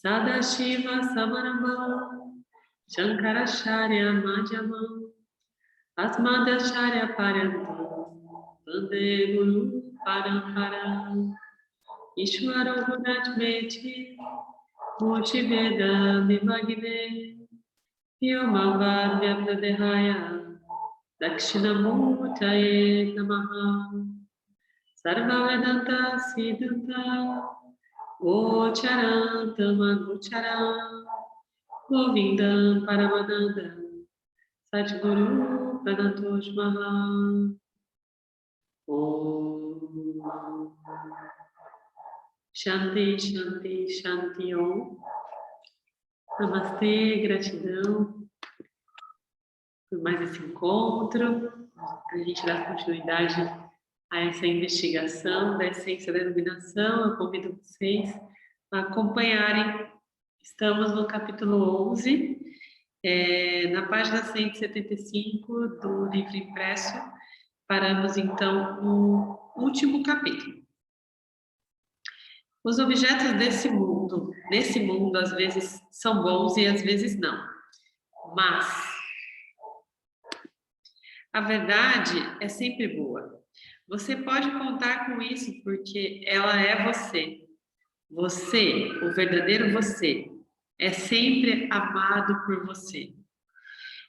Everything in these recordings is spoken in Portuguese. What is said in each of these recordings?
Sadashiva Samarambam Shankaracharya Madhyamam Asmadacharya Paryamtam Vande Guru Paramparam Ishvaro Gunatmeti Murti Veda Vibhagne Vyomavad Vyaptadehaya Dakshinamurtaye Namaha Sarvavedanta Siddhanta Gocharantam Agocharam Govindam Paramanandam Satguru Pranatosh Maha Om Shanti, Shanti, Shanti Om. Namastê, gratidão por mais esse encontro. A gente dá continuidade a essa investigação da essência da iluminação. Eu convido vocês a acompanharem. Estamos no capítulo 11, na página 175 do livro impresso. Paramos, então, no último capítulo. Os objetos desse mundo, nesse mundo, às vezes são bons e às vezes não. Mas a verdade é sempre boa. Você pode contar com isso porque ela é você. Você, o verdadeiro você, é sempre amado por você.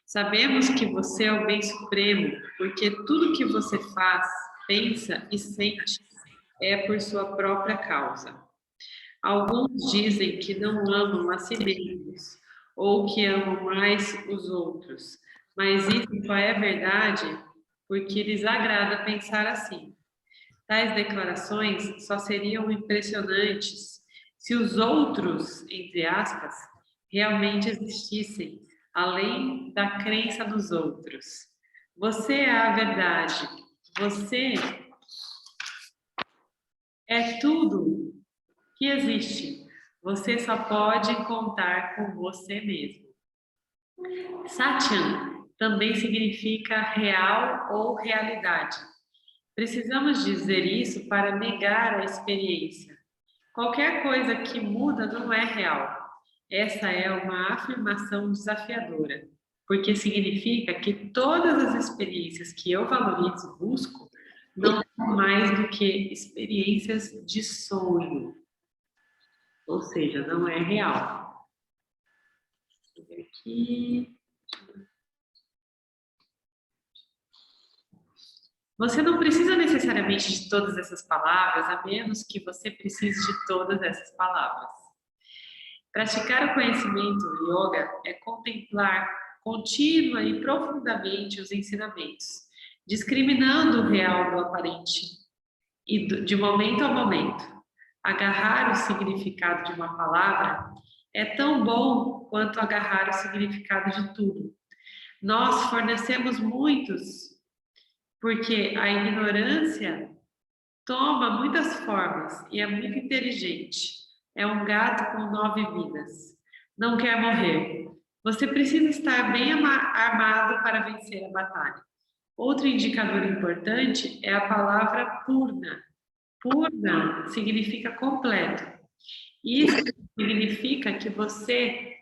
Sabemos que você é o bem supremo porque tudo que você faz, pensa e sente é por sua própria causa. Alguns dizem que não amam a si mesmos ou que amam mais os outros, mas isso só é verdade porque lhes agrada pensar assim. Tais declarações só seriam impressionantes se os outros, entre aspas, realmente existissem além da crença dos outros. Você é a verdade. Você é tudo que existe. Você só pode contar com você mesmo. Satyam também significa real ou realidade. Precisamos dizer isso para negar a experiência. Qualquer coisa que muda não é real. Essa é uma afirmação desafiadora, porque significa que todas as experiências que eu valorizo, busco, não são mais do que experiências de sonho. Ou seja, não é real. Deixa eu ver aqui. Você não precisa necessariamente de todas essas palavras, a menos que você precise de todas essas palavras. Praticar o conhecimento yoga é contemplar contínua e profundamente os ensinamentos, discriminando o real do aparente e de momento a momento. Agarrar o significado de uma palavra é tão bom quanto agarrar o significado de tudo. Nós fornecemos muitos, porque a ignorância toma muitas formas e é muito inteligente. É um gato com 9 vidas. Não quer morrer. Você precisa estar bem armado para vencer a batalha. Outro indicador importante é a palavra purna. Purna significa completo. Isso significa que você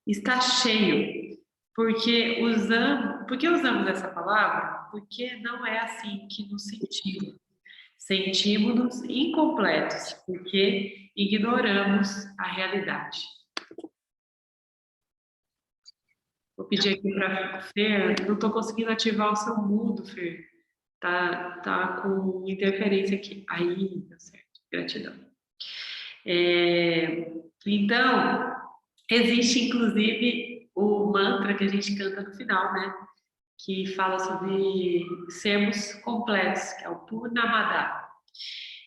está cheio. Por que usamos essa palavra? Porque não é assim que nos sentimos. Sentimos-nos incompletos, porque ignoramos a realidade. Vou pedir aqui para a Fer, não estou conseguindo ativar o seu mudo, Fer. Tá com interferência aqui. Aí, deu certo. Gratidão. Então, existe inclusive o mantra que a gente canta no final, né? Que fala sobre sermos completos, que é o Purnamada.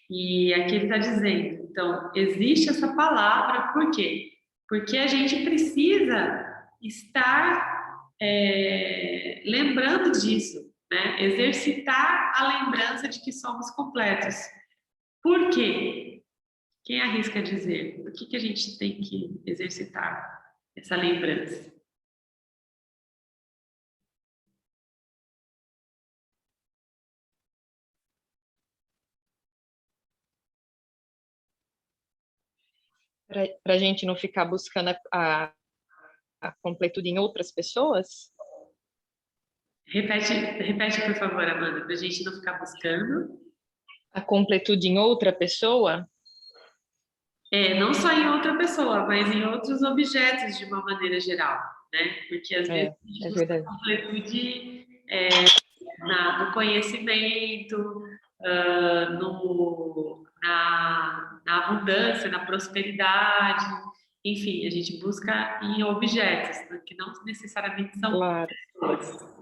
E aqui ele está dizendo, então, existe essa palavra, por quê? Porque a gente precisa estar lembrando disso, né? Exercitar a lembrança de que somos completos. Por quê? Quem arrisca dizer? Por que a gente tem que exercitar essa lembrança? Para a gente não ficar buscando a completude em outras pessoas? Repete, por favor, Amanda, para a gente não ficar buscando. A completude em outra pessoa? Não só em outra pessoa, mas em outros objetos de uma maneira geral, né? Porque às vezes a gente É busca verdade. completude no conhecimento, na abundância, na prosperidade, enfim, a gente busca em objetos, né, que não necessariamente são Claro. pessoas.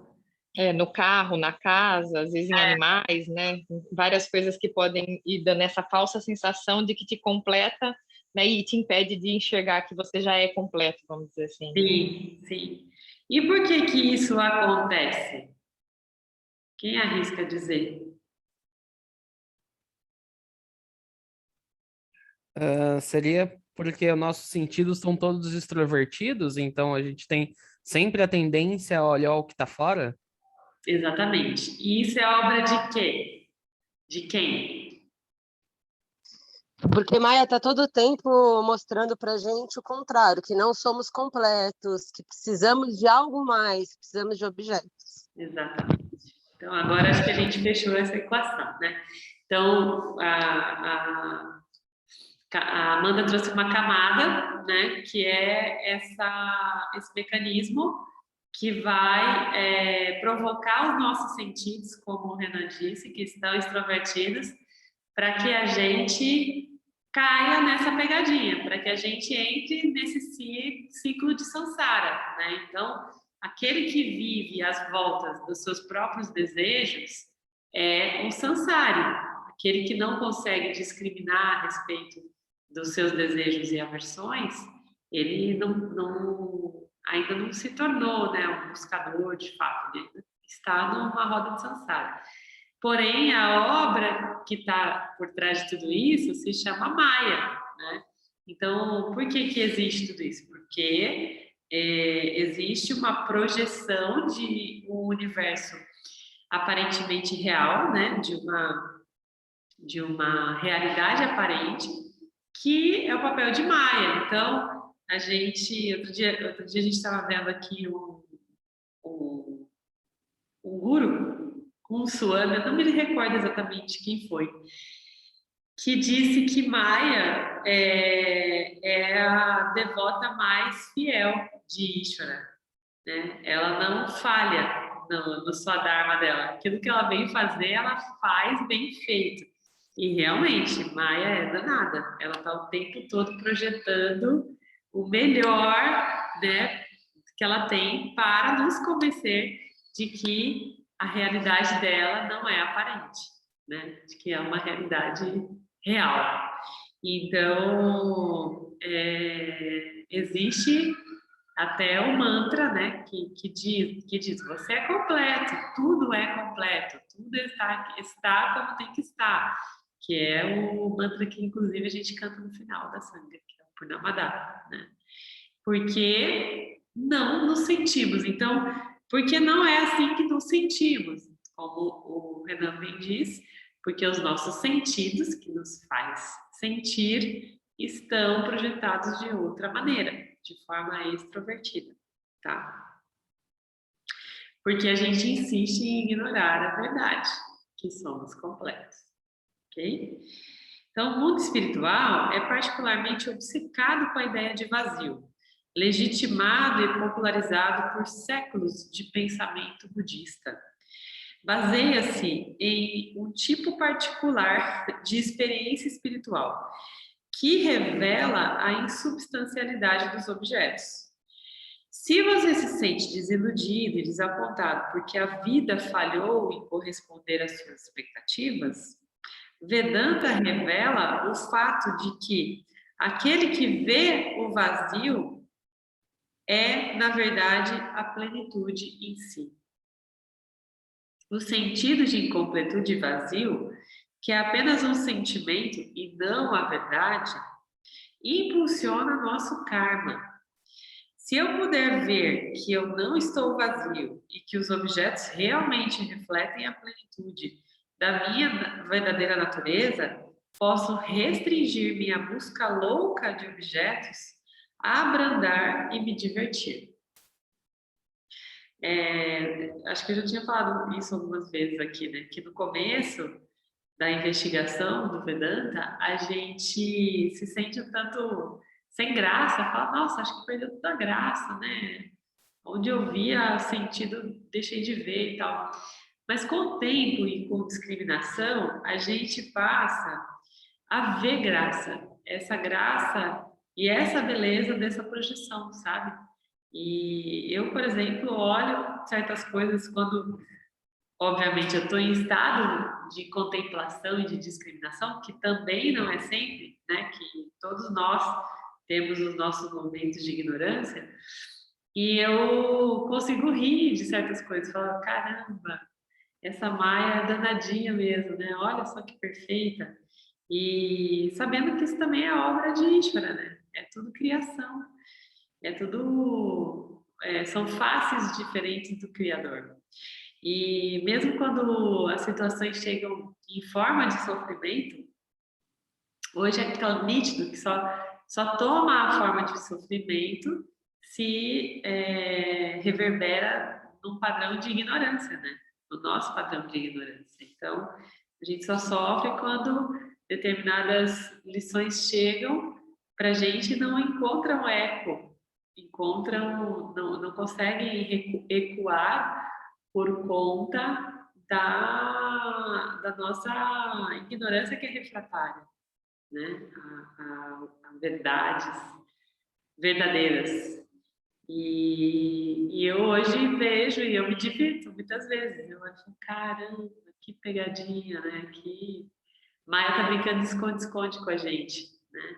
No carro, na casa, às vezes em animais, né? Várias coisas que podem ir dando essa falsa sensação de que te completa, né? E te impede de enxergar que você já é completo, vamos dizer assim. Sim, sim. E por que que isso acontece? Quem arrisca dizer? Seria porque os nossos sentidos são todos extrovertidos, então a gente tem sempre a tendência a olhar o que está fora? Exatamente. E isso é obra de quê? De quem? Porque Maia está todo o tempo mostrando para a gente o contrário, que não somos completos, que precisamos de algo mais, precisamos de objetos. Exatamente. Então, agora acho que a gente fechou essa equação, né? Então, a Amanda trouxe uma camada, né? Que é esse mecanismo que vai provocar os nossos sentidos, como o Renan disse, que estão extrovertidos, para que a gente caia nessa pegadinha, para que a gente entre nesse ciclo de samsara, né? Então, aquele que vive às voltas dos seus próprios desejos é um samsari, aquele que não consegue discriminar a respeito dos seus desejos e aversões, ele ainda não se tornou, né, um buscador de fato, ele está numa roda de samsara. Porém, a obra que está por trás de tudo isso se chama Maya, né? Então, por que que existe tudo isso? Porque existe uma projeção de um universo aparentemente real, né? De uma realidade aparente, que é o papel de Maya. Então, outro dia a gente estava vendo aqui um guru, um Swami, eu não me recordo exatamente quem foi, que disse que Maya é a devota mais fiel de Ishvara, né? Ela não falha no Swadharma dela. Aquilo que ela vem fazer, ela faz bem feito. E realmente, Maia é danada. Ela está o tempo todo projetando o melhor, né, que ela tem para nos convencer de que a realidade dela não é aparente, né? De que é uma realidade real. Então, existe até o mantra, né, que diz, você é completo, tudo é completo, tudo está como tem que estar, que é o mantra que, inclusive, a gente canta no final da Sangha, que é o Purnamada, né? Porque não nos sentimos. Então, porque não é assim que nos sentimos, como o Renan bem diz, porque os nossos sentidos, que nos faz sentir, estão projetados de outra maneira, de forma extrovertida, tá? Porque a gente insiste em ignorar a verdade, que somos completos, ok? Então, o mundo espiritual é particularmente obcecado com a ideia de vazio, legitimado e popularizado por séculos de pensamento budista. Baseia-se em um tipo particular de experiência espiritual, que revela a insubstancialidade dos objetos. Se você se sente desiludido e desapontado porque a vida falhou em corresponder às suas expectativas, Vedanta revela o fato de que aquele que vê o vazio é, na verdade, a plenitude em si. O sentido de incompletude e vazio, que é apenas um sentimento e não a verdade, impulsiona nosso karma. Se eu puder ver que eu não estou vazio e que os objetos realmente refletem a plenitude da minha verdadeira natureza, posso restringir minha busca louca de objetos, abrandar e me divertir. Acho que eu já tinha falado isso algumas vezes aqui, né? Que no começo da investigação do Vedanta, a gente se sente um tanto sem graça, fala, nossa, acho que perdeu toda a graça, né? Onde eu via sentido, deixei de ver e tal. Mas com o tempo e com discriminação, a gente passa a ver graça, essa graça e essa beleza dessa projeção, sabe? E eu, por exemplo, olho certas coisas quando, obviamente, eu estou em estado de contemplação e de discriminação, que também não é sempre, né? Que todos nós temos os nossos momentos de ignorância, e eu consigo rir de certas coisas, falar, caramba, essa Maia é danadinha mesmo, né? Olha só que perfeita. E sabendo que isso também é obra de Ishvara, né? É tudo criação, é tudo... são faces diferentes do Criador. E mesmo quando as situações chegam em forma de sofrimento, hoje é tão nítido que só toma a forma de sofrimento se reverbera num padrão de ignorância, né? No nosso padrão de ignorância. Então, a gente só sofre quando determinadas lições chegam para a gente e não encontram eco, não conseguem ecoar por conta da nossa ignorância que é refratária, né? A verdades verdadeiras. E eu hoje vejo e eu me divirto muitas vezes. Eu acho, caramba, que pegadinha, né? Que Maia tá brincando de esconde-esconde com a gente, né?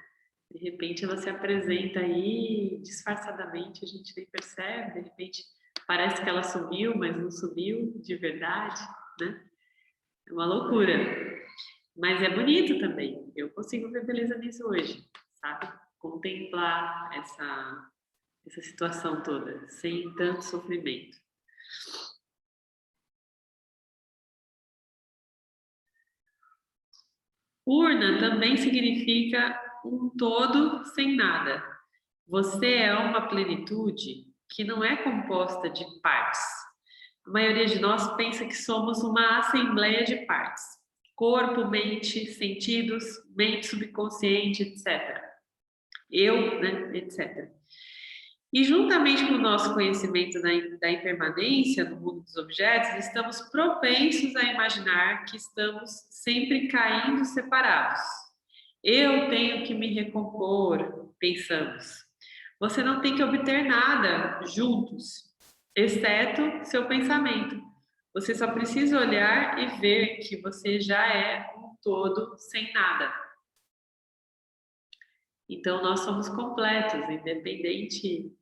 De repente ela se apresenta aí disfarçadamente, a gente nem percebe, de repente parece que ela sumiu, mas não sumiu de verdade, né? É uma loucura. Mas é bonito também. Eu consigo ver beleza nisso hoje, sabe? Contemplar essa situação toda, sem tanto sofrimento. Purna também significa um todo sem nada. Você é uma plenitude que não é composta de partes. A maioria de nós pensa que somos uma assembleia de partes. Corpo, mente, sentidos, mente subconsciente, etc. Eu, né, etc. E juntamente com o nosso conhecimento da impermanência no mundo dos objetos, estamos propensos a imaginar que estamos sempre caindo separados. Eu tenho que me recompor, pensamos. Você não tem que obter nada juntos, exceto seu pensamento. Você só precisa olhar e ver que você já é um todo sem nada. Então, nós somos completos, independente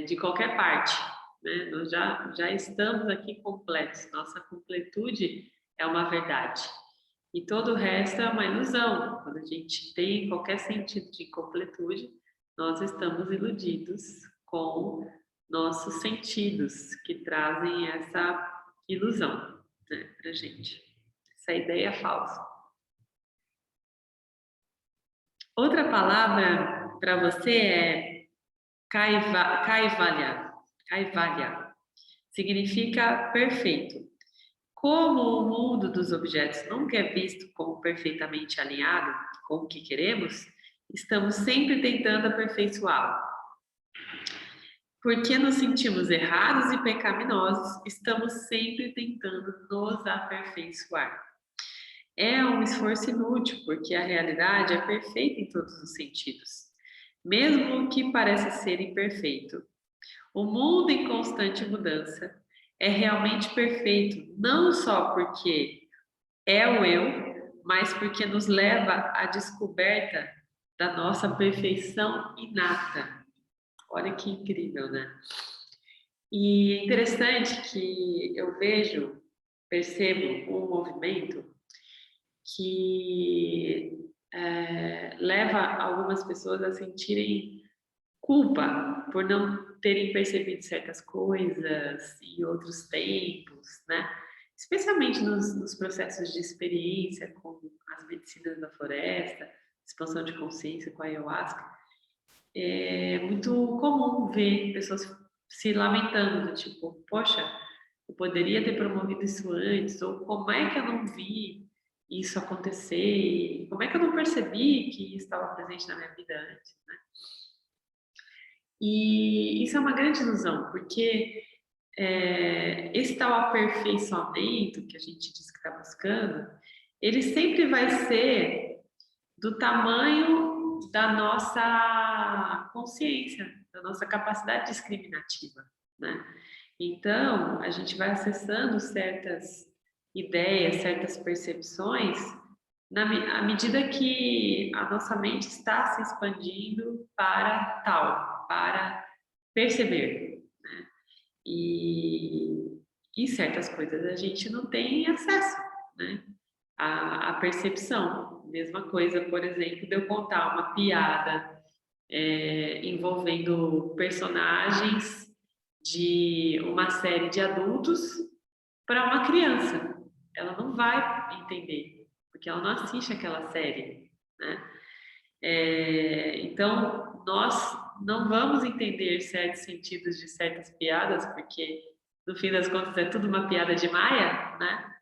de qualquer parte, né? Nós já estamos aqui completos. Nossa completude é uma verdade. E todo o resto é uma ilusão. Quando a gente tem qualquer sentido de completude, nós estamos iludidos com nossos sentidos que trazem essa ilusão, né, pra gente. Essa ideia falsa. Outra palavra para você é Kaivalya. Kaivalya significa perfeito. Como o mundo dos objetos nunca é visto como perfeitamente alinhado com o que queremos, estamos sempre tentando aperfeiçoá-lo. Porque nos sentimos errados e pecaminosos, estamos sempre tentando nos aperfeiçoar. É um esforço inútil, porque a realidade é perfeita em todos os sentidos, mesmo o que parece ser imperfeito. O mundo em constante mudança é realmente perfeito, não só porque é o eu, mas porque nos leva à descoberta da nossa perfeição inata. Olha que incrível, né? E é interessante que eu percebo um movimento que leva algumas pessoas a sentirem culpa por não terem percebido certas coisas em outros tempos, né? especialmente nos processos de experiência com as medicinas da floresta, expansão de consciência com a ayahuasca, é muito comum ver pessoas se lamentando, tipo, poxa, eu poderia ter promovido isso antes, ou como é que eu não vi isso acontecer, como é que eu não percebi que isso estava presente na minha vida antes, né? E isso é uma grande ilusão, porque esse tal aperfeiçoamento que a gente diz que está buscando, ele sempre vai ser do tamanho da nossa consciência, da nossa capacidade discriminativa, né? Então, a gente vai acessando certas ideias, certas percepções, à medida que a nossa mente está se expandindo para perceber, né? E certas coisas a gente não tem acesso, né? A percepção. Mesma coisa, por exemplo, de eu contar uma piada envolvendo personagens de uma série de adultos para uma criança. Ela não vai entender, porque ela não assiste aquela série, né? Então, nós não vamos entender certos sentidos de certas piadas, porque, no fim das contas, é tudo uma piada de Maia, né?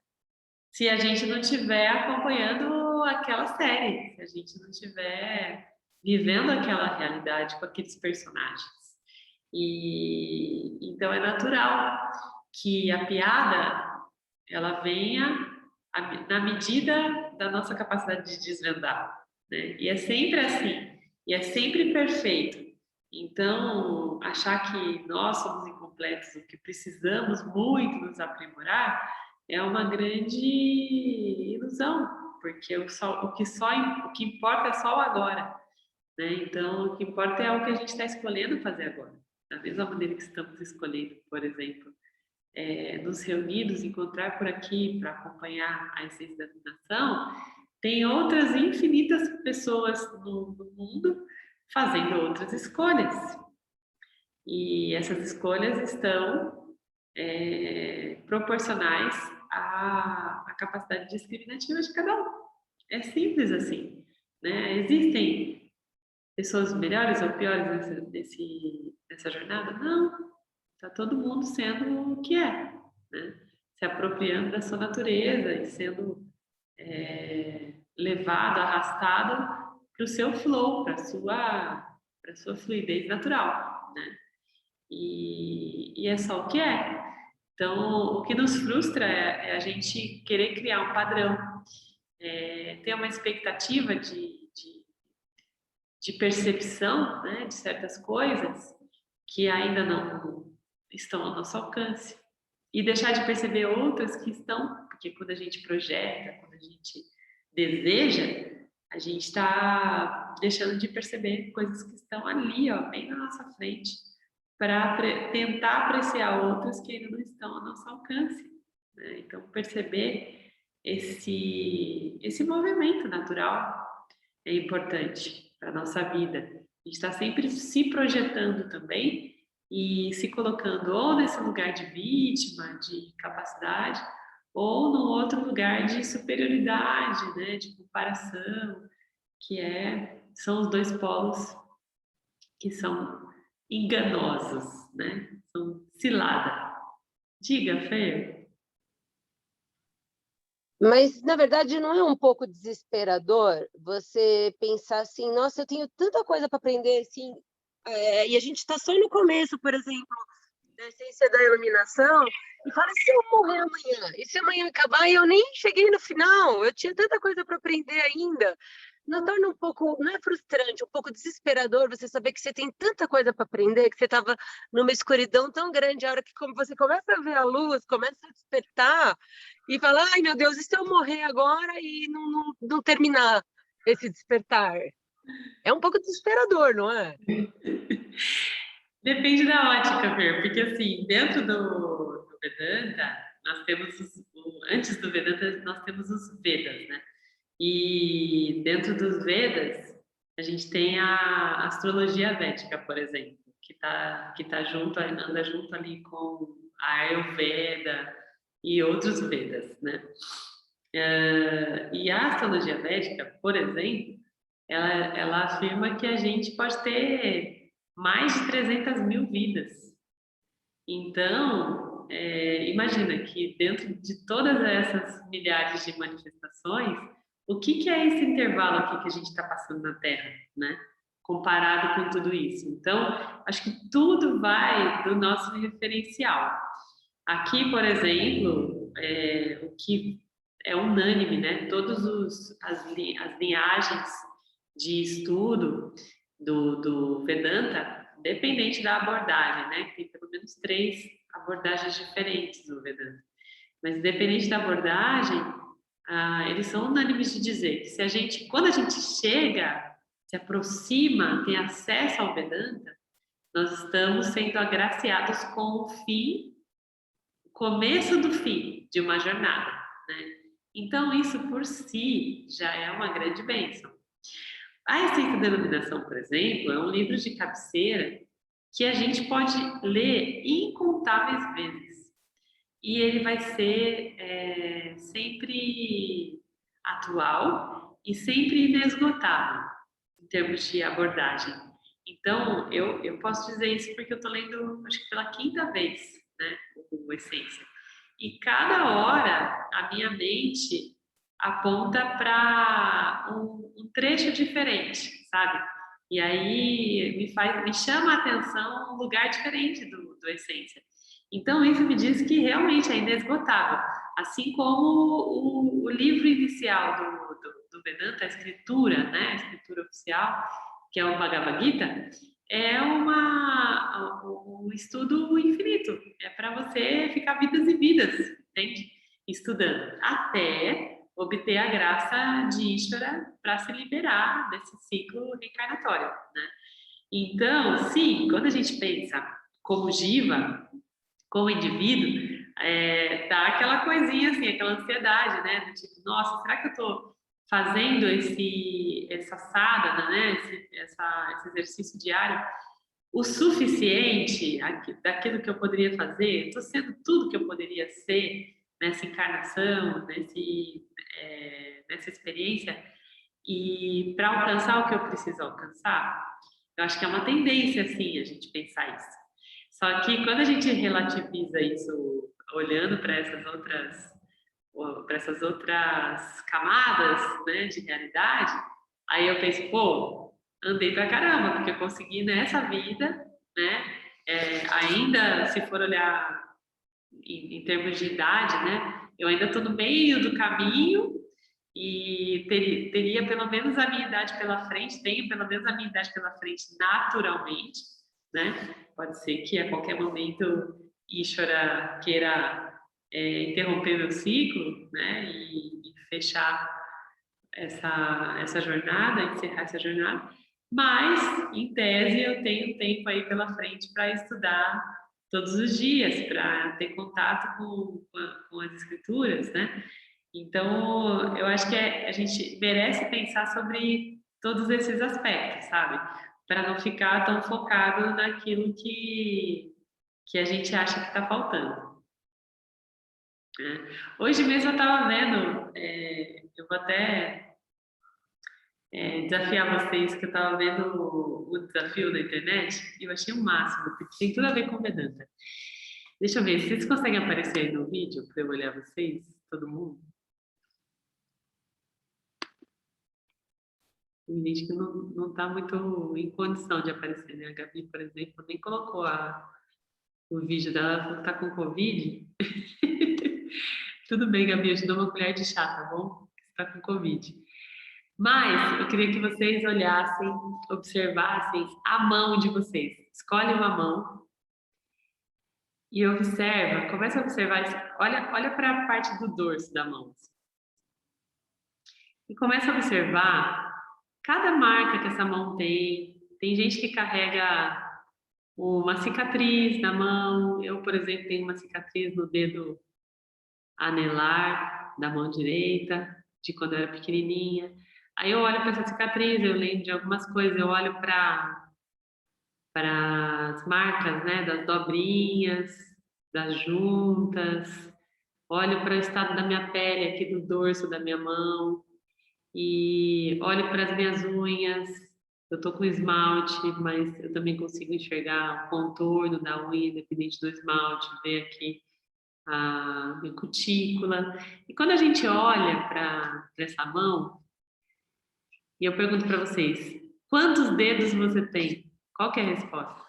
Se a gente não estiver acompanhando aquela série, se a gente não estiver vivendo aquela realidade com aqueles personagens. E então é natural que a piada ela venha na medida da nossa capacidade de desvendar, né? E é sempre assim, e é sempre perfeito. Então, achar que nós somos incompletos, o que precisamos muito nos aprimorar, é uma grande ilusão, porque o que importa é só o agora, né? Então, o que importa é o que a gente está escolhendo fazer agora. Da mesma maneira que estamos escolhendo, por exemplo, nos reunir, nos encontrar por aqui para acompanhar a essência da fundação, tem outras infinitas pessoas no mundo fazendo outras escolhas. E essas escolhas estão proporcionais à capacidade discriminativa de cada um. É simples assim, né? Existem pessoas melhores ou piores nessa jornada? Não. Está todo mundo sendo o que é, né? Se apropriando da sua natureza e sendo levado, arrastado para o seu flow, para a sua fluidez natural, né? E é só o que é. Então, o que nos frustra é a gente querer criar um padrão, ter uma expectativa de percepção, né, de certas coisas que ainda não estão ao nosso alcance. E deixar de perceber outras que estão, porque quando a gente projeta, quando a gente deseja, a gente está deixando de perceber coisas que estão ali, ó, bem na nossa frente, para tentar apreciar outras que ainda não estão ao nosso alcance, né? Então, perceber esse movimento natural é importante para a nossa vida. A gente está sempre se projetando também e se colocando ou nesse lugar de vítima, de capacidade, ou num outro lugar de superioridade, né, de comparação, são os dois polos que são enganosos, né? São cilada. Diga, Fê. Mas, na verdade, não é um pouco desesperador você pensar assim, nossa, eu tenho tanta coisa para aprender, assim, e a gente está só no começo, por exemplo, da essência da iluminação, e fala, e se eu morrer amanhã? E se amanhã acabar e eu nem cheguei no final? Eu tinha tanta coisa para aprender ainda. Não torna um pouco, não é frustrante, um pouco desesperador você saber que você tem tanta coisa para aprender, que você estava numa escuridão tão grande, a hora que você começa a ver a luz, começa a despertar, e fala, ai meu Deus, e se eu morrer agora e não terminar esse despertar? É um pouco desesperador, não é? Depende da ótica, Fer, porque assim, dentro do Vedanta, nós temos antes do Vedanta, nós temos os Vedas, né? E dentro dos Vedas, a gente tem a astrologia védica, por exemplo, que tá junto, anda junto ali com a Ayurveda, e outros Vedas, né? E a astrologia védica, por exemplo, ela afirma que a gente pode ter mais de 300 mil vidas. Então, imagina que dentro de todas essas milhares de manifestações, o que é esse intervalo aqui que a gente está passando na Terra, né? Comparado com tudo isso. Então, acho que tudo vai do nosso referencial. Aqui, por exemplo, o que é unânime, né? As linhagens de estudo do Vedanta, dependente da abordagem, né? Tem pelo menos 3 abordagens diferentes do Vedanta. Mas independente da abordagem, eles são unânimes de dizer que quando a gente chega, se aproxima, tem acesso ao Vedanta, nós estamos sendo agraciados com o começo do fim de uma jornada, né? Então, isso por si já é uma grande bênção. A Essência da Iluminação, por exemplo, é um livro de cabeceira que a gente pode ler incontáveis vezes. E ele vai ser sempre atual e sempre inesgotável em termos de abordagem. Então, eu posso dizer isso porque eu estou lendo, acho que pela 5ª vez, né, o Essência. E cada hora a minha mente aponta para um trecho diferente, sabe? E aí me chama a atenção um lugar diferente do Essência. Então, isso me diz que realmente é inesgotável. Assim como o livro inicial do Vedanta, a escritura, né? A escritura oficial, que é o Bhagavad Gita, é um estudo infinito. É para você ficar vidas e vidas, entende? Estudando, até obter a graça de Ishvara para se liberar desse ciclo reencarnatório, né? Então, sim, quando a gente pensa como jiva, como indivíduo, dá aquela coisinha assim, aquela ansiedade, né? Do tipo, nossa, será que eu estou fazendo essa sadhana, né? Esse exercício diário o suficiente daquilo que eu poderia fazer? Estou sendo tudo que eu poderia ser nessa encarnação, nessa experiência? E para alcançar o que eu preciso alcançar, eu acho que é uma tendência, assim, a gente pensar isso. Só que quando a gente relativiza isso, olhando para essas outras camadas, né, de realidade, aí eu penso, pô, andei pra caramba, porque eu consegui nessa vida, né, ainda se for olhar em termos de idade, né, eu ainda estou no meio do caminho e teria pelo menos a minha idade pela frente, tenho pelo menos a minha idade pela frente naturalmente, né? Pode ser que a qualquer momento Ishvara queira interromper meu ciclo, né? E fechar essa jornada, encerrar essa jornada. Mas, em tese, eu tenho tempo aí pela frente para estudar todos os dias, para ter contato com as escrituras, né? Então, eu acho que a gente merece pensar sobre todos esses aspectos, sabe? Para não ficar tão focado naquilo que a gente acha que está faltando, né? Hoje mesmo eu estava vendo, eu vou até desafiar vocês, que eu estava vendo o desafio na internet e eu achei o máximo, porque tem tudo a ver com Vedanta. Deixa eu ver, vocês conseguem aparecer no vídeo para eu olhar vocês, todo mundo? Tem gente que não está muito em condição de aparecer, né? A Gabi, por exemplo, nem colocou o vídeo dela, falou que está com Covid. Tudo bem, Gabi, eu te dou uma colher de chá, tá bom? Você está com Covid. Mas eu queria que vocês olhassem, observassem a mão de vocês. Escolhe uma mão e observa, começa a observar, olha para a parte do dorso da mão. E começa a observar cada marca que essa mão tem. Tem gente que carrega uma cicatriz na mão. Eu, por exemplo, tenho uma cicatriz no dedo anelar da mão direita, de quando eu era pequenininha. Aí eu olho para essa cicatriz, eu lembro de algumas coisas, eu olho para as marcas, né, das dobrinhas, das juntas, olho para o estado da minha pele aqui do dorso da minha mão e olho para as minhas unhas. Eu tô com esmalte, mas eu também consigo enxergar o contorno da unha, independente do esmalte, ver aqui a minha cutícula. E quando a gente olha para essa mão, e eu pergunto para vocês, quantos dedos você tem? Qual que é a resposta?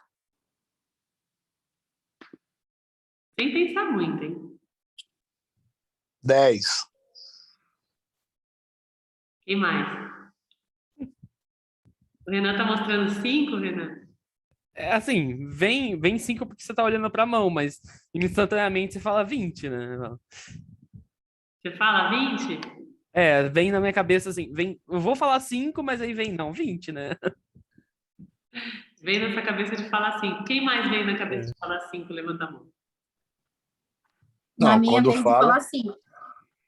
Sem pensar muito, hein? 10. Quem mais? O Renan tá mostrando 5, Renan? É assim, vem 5 porque você tá olhando pra mão, mas instantaneamente você fala 20, né? Você fala 20? É, vem na minha cabeça assim, eu vou falar 5, mas aí vem, não, 20, né? Vem nessa cabeça de falar 5. Quem mais vem na cabeça É. de falar 5? Levanta a mão. Não, Na minha quando vez de fala, falar 5.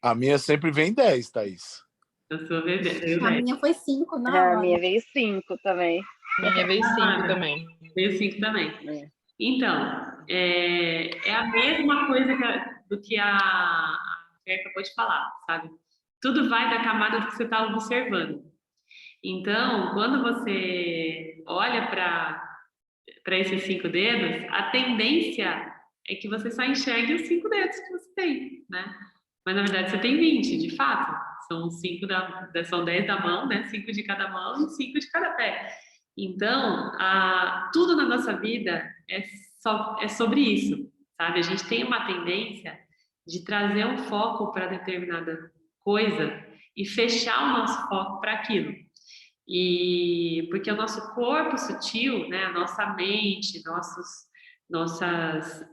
a minha sempre vem 10, Thaís. Na sua vez, veio A 10. minha foi 5, A não. minha veio 5 também. Minha vez 5 também. Veio 5 também. É. Então, é a mesma coisa do que a Fer acabou de falar, sabe? Tudo vai da camada do que você está observando. Então, quando você olha para esses 5 dedos, a tendência é que você só enxergue os 5 dedos que você tem, né? Mas na verdade você tem 20, de fato. São 5 são 10 da mão, né? 5 de cada mão e 5 de cada pé. Então, tudo na nossa vida é sobre isso, sabe? A gente tem uma tendência de trazer um foco para determinada coisa e fechar o nosso foco para aquilo. E porque o nosso corpo sutil, né, a nossa mente, nossas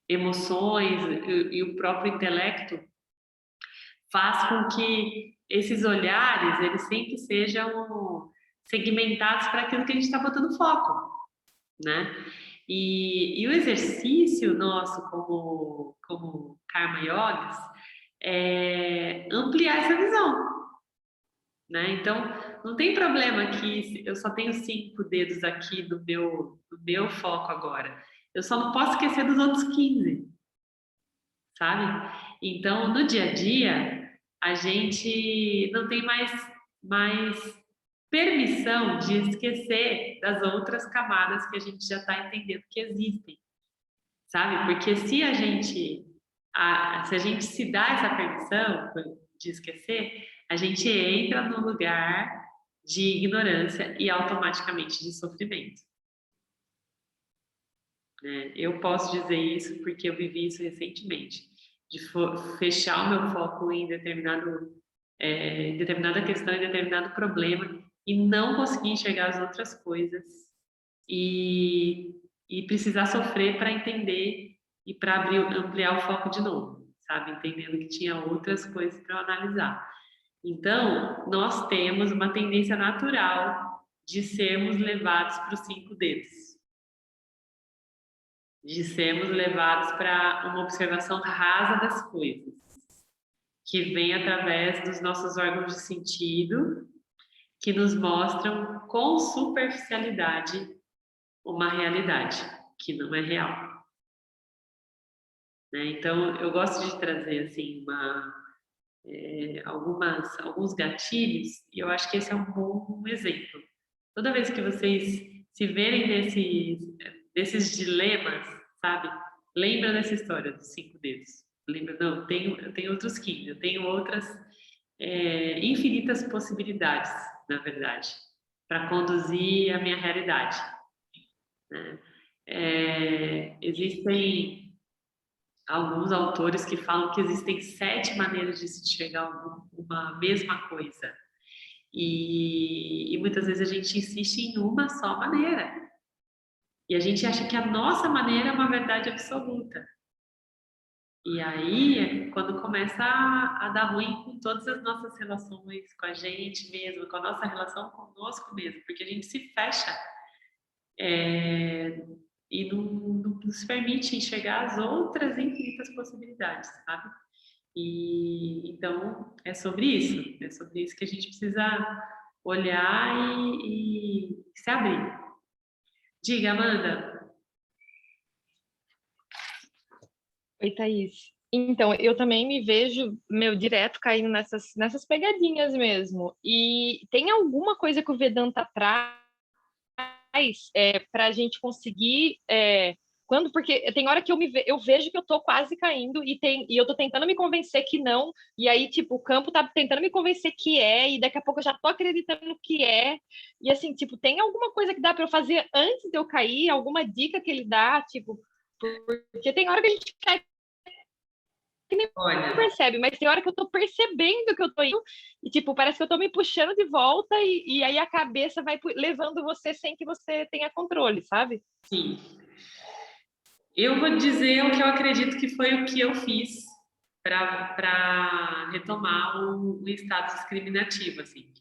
emoções e o próprio intelecto faz com que esses olhares eles sempre sejam segmentados para aquilo que a gente está botando foco, né? E o exercício nosso como Karma Yogis é ampliar essa visão, né? Então, não tem problema que eu só tenho 5 dedos aqui no meu foco agora. Eu só não posso esquecer dos outros 15, sabe? Então, no dia a dia, a gente não tem mais permissão de esquecer das outras camadas que a gente já está entendendo que existem, sabe? Porque se a gente se dá essa permissão de esquecer, a gente entra no lugar de ignorância e automaticamente de sofrimento. Eu posso dizer isso porque eu vivi isso recentemente, de fechar o meu foco em determinada questão, em determinado problema e não conseguir enxergar as outras coisas e precisar sofrer para entender e para ampliar o foco de novo, sabe? Entendendo que tinha outras coisas para analisar. Então, nós temos uma tendência natural de sermos levados para os 5 dedos, de sermos levados para uma observação rasa das coisas, que vem através dos nossos órgãos de sentido, que nos mostram com superficialidade uma realidade que não é real. Então, eu gosto de trazer assim alguns gatilhos, e eu acho que esse é um bom exemplo. Toda vez que vocês se verem desses dilemas, sabe? Lembra dessa história dos 5 dedos. Lembra, não, eu tenho outros 15, eu tenho outras infinitas possibilidades, na verdade, para conduzir a minha realidade, né? Existem alguns autores que falam que existem 7 maneiras de se enxergar uma mesma coisa. E muitas vezes a gente insiste em uma só maneira. E a gente acha que a nossa maneira é uma verdade absoluta. E aí, quando começa a dar ruim com todas as nossas relações, com a gente mesmo, com a nossa relação conosco mesmo, porque a gente se fecha e não nos permite enxergar as outras infinitas possibilidades, sabe? E então é sobre isso que a gente precisa olhar e se abrir. Diga, Amanda. Oi, Thaís. Então, eu também me vejo, direto caindo nessas pegadinhas mesmo. E tem alguma coisa que o Vedanta traz para a gente conseguir. Porque tem hora que eu vejo que eu tô quase caindo e eu tô tentando me convencer que não, e aí, tipo, o campo tá tentando me convencer que e daqui a pouco eu já tô acreditando que é. E assim, tipo, tem alguma coisa que dá para eu fazer antes de eu cair, alguma dica que ele dá, tipo, porque tem hora que a gente cai que nem Olha, percebe, mas tem hora que eu tô percebendo que eu tô indo e, tipo, parece que eu tô me puxando de volta e aí a cabeça vai levando você sem que você tenha controle, sabe? sim. Eu vou dizer o que eu acredito que foi o que eu fiz para retomar o estado discriminativo, assim,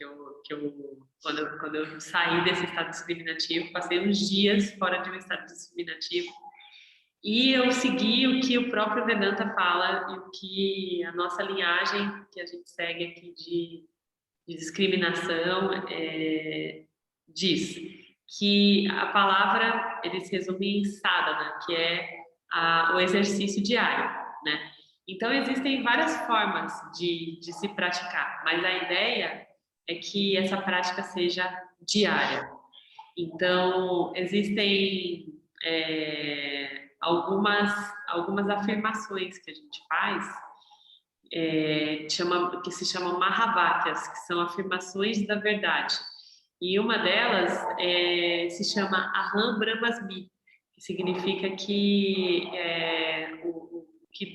quando eu saí desse estado discriminativo, passei uns dias fora de um estado discriminativo e eu segui o que o próprio Vedanta fala e o que a nossa linhagem que a gente segue aqui de discriminação diz que a palavra eles resumem em sadhana, que é o exercício diário, né? Então existem várias formas de se praticar, mas a ideia é que essa prática seja diária. Então existem algumas afirmações que a gente faz que se chamam Mahavakyas, que são afirmações da verdade. E uma delas se chama Aham Brahmasmi, que significa que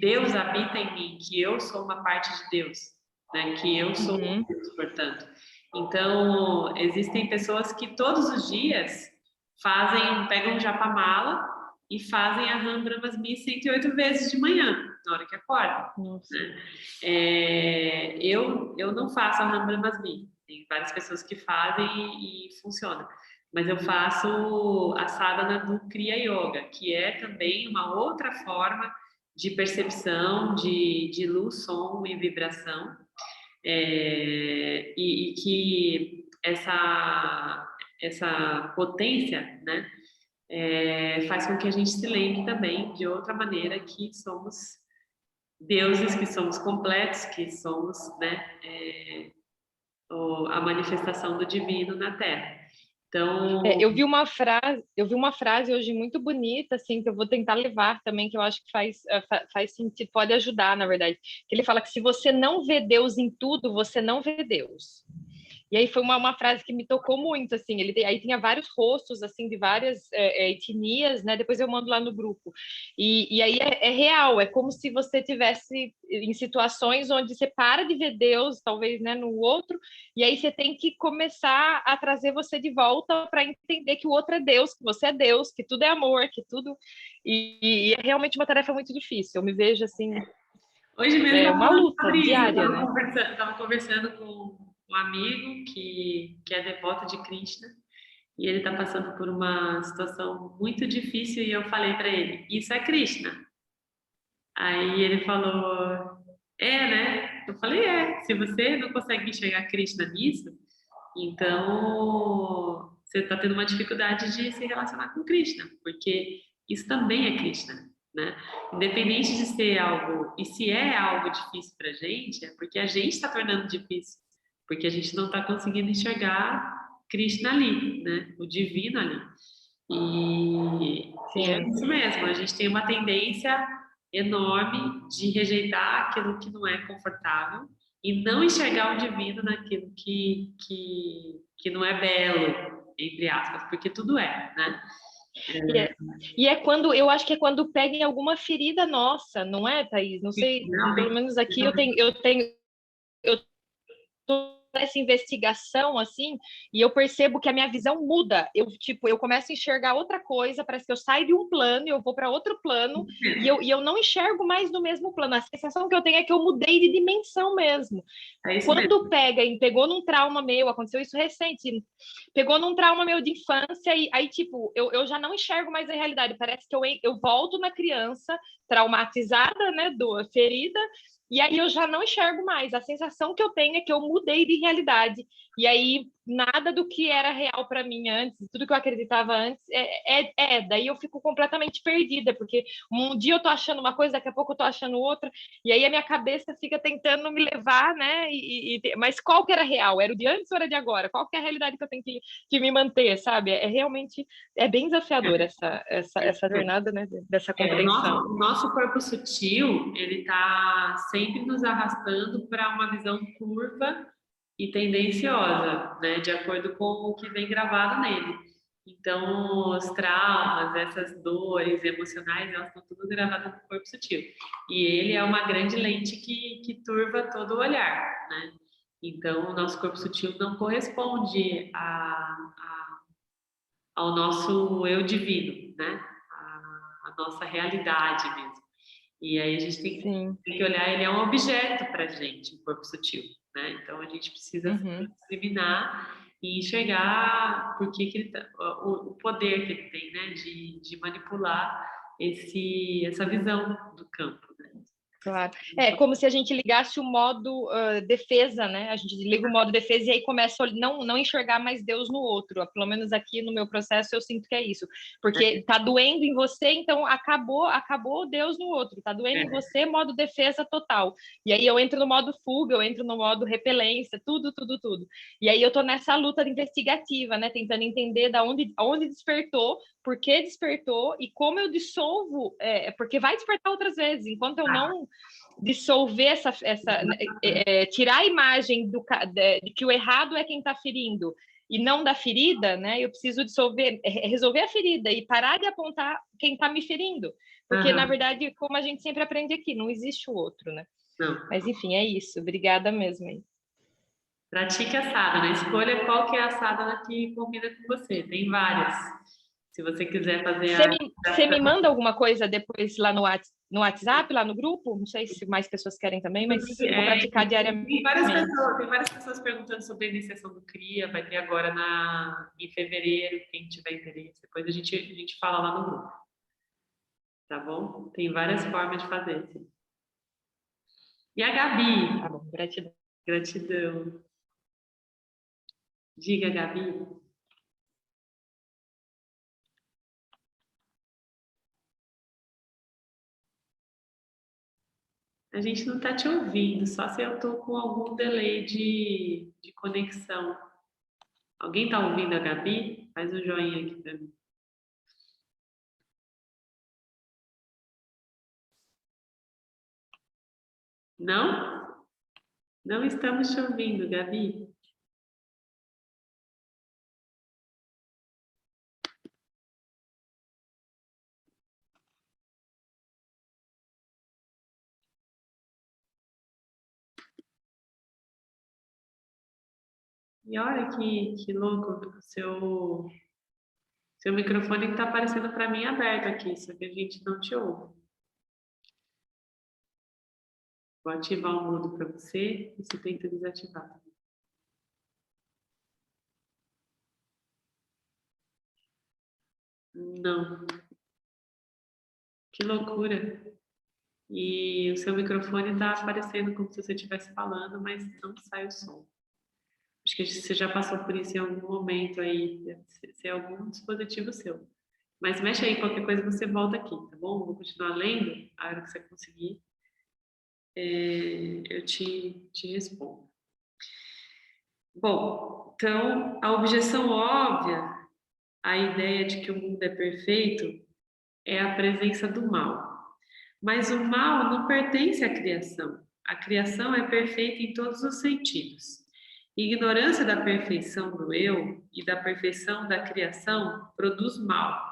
Deus habita em mim, que eu sou uma parte de Deus, né? Que eu sou Deus, portanto. Então, existem pessoas que todos os dias pegam um japamala e fazem Aham Brahmasmi 108 vezes de manhã, na hora que acorda. Né? Eu não faço a Aham Brahmasmi. Tem várias pessoas que fazem e funciona. Mas eu faço a sadhana do Kriya Yoga, que é também uma outra forma de percepção de luz, som e vibração. E que essa potência, né, faz com que a gente se lembre também de outra maneira que somos deuses, que somos completos, que somos, né, a manifestação do divino na Terra. Então, eu vi uma frase hoje muito bonita, assim, que eu vou tentar levar também, que eu acho que faz sentido, pode ajudar, na verdade. Que ele fala que se você não vê Deus em tudo, você não vê Deus. E aí foi uma frase que me tocou muito, assim, aí tinha vários rostos, assim, de várias etnias, né, depois eu mando lá no grupo, e aí é real, é como se você tivesse em situações onde você para de ver Deus, talvez, né, no outro, e aí você tem que começar a trazer você de volta para entender que o outro é Deus, que você é Deus, que tudo é amor, que tudo, e é realmente uma tarefa muito difícil, eu me vejo, assim, hoje mesmo é uma luta sobre isso. diária, né? Estava conversando com um amigo que é devoto de Krishna e ele está passando por uma situação muito difícil e eu falei para ele, isso é Krishna. Aí ele falou, né? Eu falei, se você não consegue enxergar Krishna nisso, então você está tendo uma dificuldade de se relacionar com Krishna, porque isso também é Krishna, né? Independente de ser algo, e se é algo difícil para a gente, é porque a gente está tornando difícil, porque a gente não está conseguindo enxergar Krishna ali, né? O divino ali. E é isso mesmo, a gente tem uma tendência enorme de rejeitar aquilo que não é confortável e não enxergar o divino naquilo que não é belo, entre aspas, porque tudo né? E é quando, eu acho que é quando pega em alguma ferida nossa, não é, Thaís? Não sei, pelo menos aqui eu tô nessa investigação, assim, e eu percebo que a minha visão muda. Eu começo a enxergar outra coisa, parece que eu saio de um plano e eu vou para outro plano, e eu não enxergo mais no mesmo plano. A sensação que eu tenho é que eu mudei de dimensão mesmo. Quando pegou num trauma meu, aconteceu isso recente, pegou num trauma meu de infância, e aí, tipo, eu já não enxergo mais a realidade. Parece que eu volto na criança, traumatizada, né, ferida, e aí eu já não enxergo mais. A sensação que eu tenho é que eu mudei de realidade. E aí nada do que era real para mim antes, tudo que eu acreditava antes, daí eu fico completamente perdida, porque um dia eu tô achando uma coisa, daqui a pouco eu tô achando outra, e aí a minha cabeça fica tentando me levar, né? Mas qual que era real? Era o de antes ou era de agora? Qual que é a realidade que eu tenho que me manter, sabe? Realmente bem desafiador essa jornada, né? Dessa compreensão. O nosso corpo sutil, ele está sempre nos arrastando para uma visão curva e tendenciosa, né? De acordo com o que vem gravado nele. Então, os traumas, essas dores emocionais, elas estão tudo gravadas no corpo sutil. E ele é uma grande lente que turva todo o olhar, né? Então, o nosso corpo sutil não corresponde ao nosso eu divino, né? A nossa realidade mesmo. E aí a gente tem que olhar, ele é um objeto para a gente, o corpo sutil, né? Então a gente precisa discriminar e enxergar por que ele o poder que ele tem, né? De manipular essa visão do campo, né? Claro. É como se a gente ligasse o modo defesa, né? A gente liga o modo defesa e aí começa a não enxergar mais Deus no outro. Pelo menos aqui no meu processo eu sinto que é isso. Porque tá doendo em você, então acabou Deus no outro. Tá doendo em você, modo defesa total. E aí eu entro no modo fuga, eu entro no modo repelência, tudo. E aí eu tô nessa luta investigativa, né? Tentando entender onde despertou, por que despertou e como eu dissolvo, porque vai despertar outras vezes. Enquanto eu não dissolver tirar a imagem de que o errado é quem está ferindo e não da ferida, né? Eu preciso resolver a ferida e parar de apontar quem está me ferindo, porque na verdade, como a gente sempre aprende aqui, não existe o outro, né? Não. Mas enfim, é isso. Obrigada mesmo. Pratique a sadhana. Escolha qual que é a sadhana que combina com você. Tem várias. Se você quiser fazer Você me manda alguma coisa depois lá no WhatsApp, lá no grupo? Não sei se mais pessoas querem também, mas eu vou praticar diariamente. Tem várias pessoas perguntando sobre a iniciação do CRIA, vai ter agora em fevereiro, quem tiver interesse. Depois a gente fala lá no grupo. Tá bom? Tem várias formas de fazer. Sim. E a Gabi? Tá bom, gratidão. Gratidão. Diga, Gabi. A gente não está te ouvindo, só se eu estou com algum delay de conexão. Alguém está ouvindo a Gabi? Faz um joinha aqui para mim. Não? Não estamos te ouvindo, Gabi. E olha que louco, seu microfone está aparecendo para mim aberto aqui, só que a gente não te ouve. Vou ativar o mudo para você e você tenta desativar. Não. Que loucura. E o seu microfone está aparecendo como se você estivesse falando, mas não sai o som. Acho que você já passou por isso em algum momento aí, deve ser algum dispositivo seu. Mas mexe aí, qualquer coisa você volta aqui, tá bom? Vou continuar lendo, a hora que você conseguir, eu te respondo. Bom, então, a objeção óbvia, a ideia de que o mundo é perfeito, é a presença do mal. Mas o mal não pertence à criação. A criação é perfeita em todos os sentidos. Ignorância da perfeição do eu e da perfeição da criação produz mal.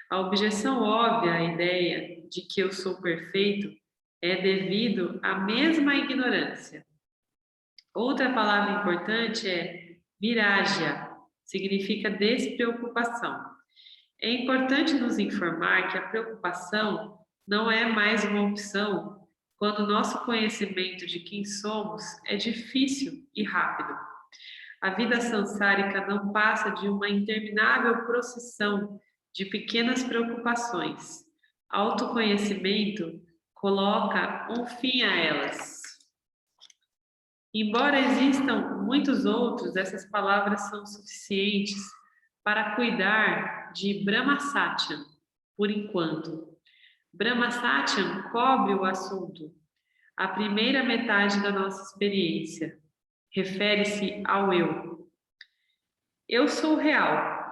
A objeção óbvia à ideia de que eu sou perfeito é devido à mesma ignorância. Outra palavra importante é viragya, significa despreocupação. É importante nos informar que a preocupação não é mais uma opção quando o nosso conhecimento de quem somos é difícil e rápido. A vida sansârica não passa de uma interminável procissão de pequenas preocupações. Autoconhecimento coloca um fim a elas. Embora existam muitos outros, essas palavras são suficientes para cuidar de Brahma Satyam, por enquanto. Brahma Satyam cobre o assunto, a primeira metade da nossa experiência. Refere-se ao eu. Eu sou real.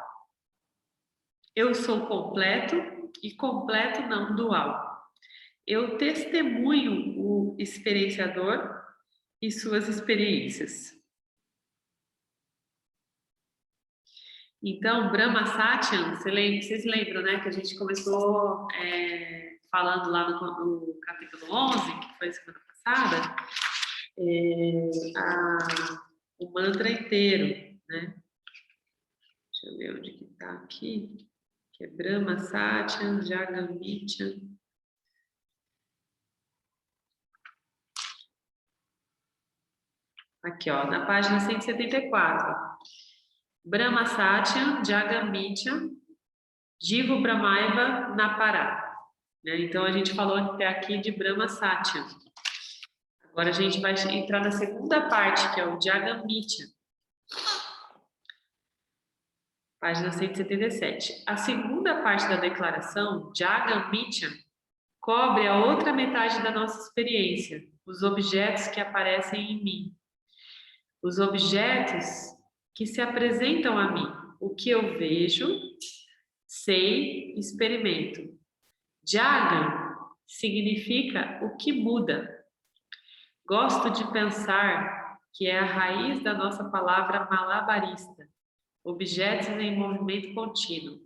Eu sou completo e completo não dual. Eu testemunho o experienciador e suas experiências. Então, Brahma Satyam, vocês lembram, né, que a gente começou falando lá no capítulo 11, que foi semana passada, o mantra inteiro, né? Deixa eu ver onde que está aqui, que é Brahma Satyam, Jagamityam. Aqui, ó, na página 174. Brahma Satyam, Jagamityam, Jivo Brahmaiva Napara. Né? Então, a gente falou até aqui de Brahma Satyam. Agora, a gente vai entrar na segunda parte, que é o Jagamityam. Página 177. A segunda parte da declaração, Jagamityam, cobre a outra metade da nossa experiência, os objetos que aparecem em mim. Os objetos que se apresentam a mim, o que eu vejo, sei, experimento. Jaga significa o que muda. Gosto de pensar que é a raiz da nossa palavra malabarista, objetos em movimento contínuo.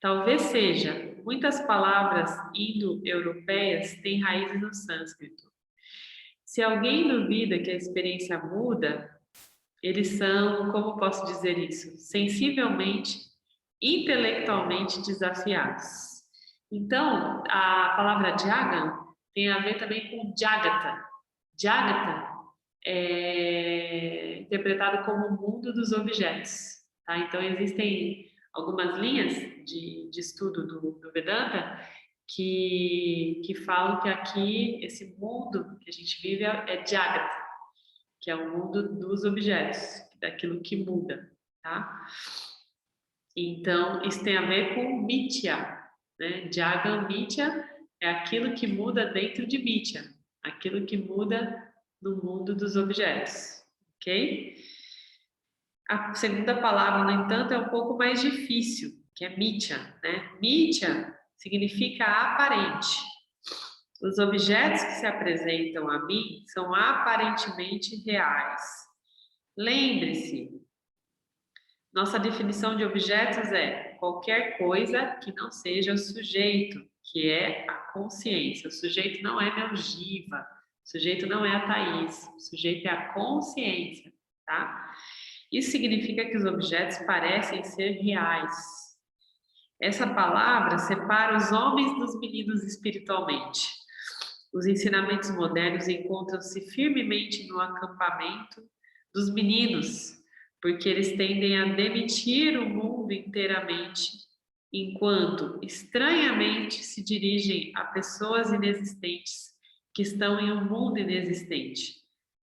Talvez seja, muitas palavras indo-europeias têm raízes no sânscrito. Se alguém duvida que a experiência muda, eles são, como posso dizer isso, sensivelmente, intelectualmente desafiados. Então, a palavra Jaga tem a ver também com Jagata. Jagata é interpretado como o mundo dos objetos. Tá? Então, existem algumas linhas de estudo do Vedanta que falam que aqui, esse mundo que a gente vive é Jagata, que é o mundo dos objetos, daquilo que muda, tá? Então, isso tem a ver com Mitya, né? Jagam Mitya é aquilo que muda dentro de Mitya, aquilo que muda no mundo dos objetos, ok? A segunda palavra, no entanto, é um pouco mais difícil, que é Mitya, né? Mitya significa aparente. Os objetos que se apresentam a mim são aparentemente reais. Lembre-se, nossa definição de objetos é qualquer coisa que não seja o sujeito, que é a consciência. O sujeito não é meu jiva, o sujeito não é a Thaís, o sujeito é a consciência, tá? Isso significa que os objetos parecem ser reais. Essa palavra separa os homens dos meninos espiritualmente. Os ensinamentos modernos encontram-se firmemente no acampamento dos meninos, porque eles tendem a demitir o mundo inteiramente, enquanto estranhamente se dirigem a pessoas inexistentes que estão em um mundo inexistente.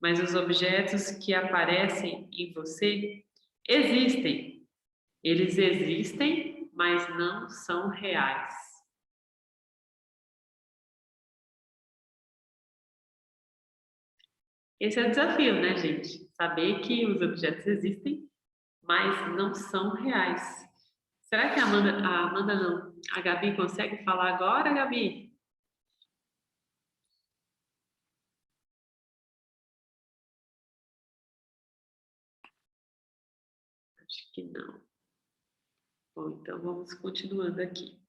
Mas os objetos que aparecem em você existem. Eles existem, mas não são reais. Esse é o desafio, né, gente? Saber que os objetos existem, mas não são reais. Será que a Amanda não, a Gabi consegue falar agora, Gabi? Acho que não. Bom, então vamos continuando aqui.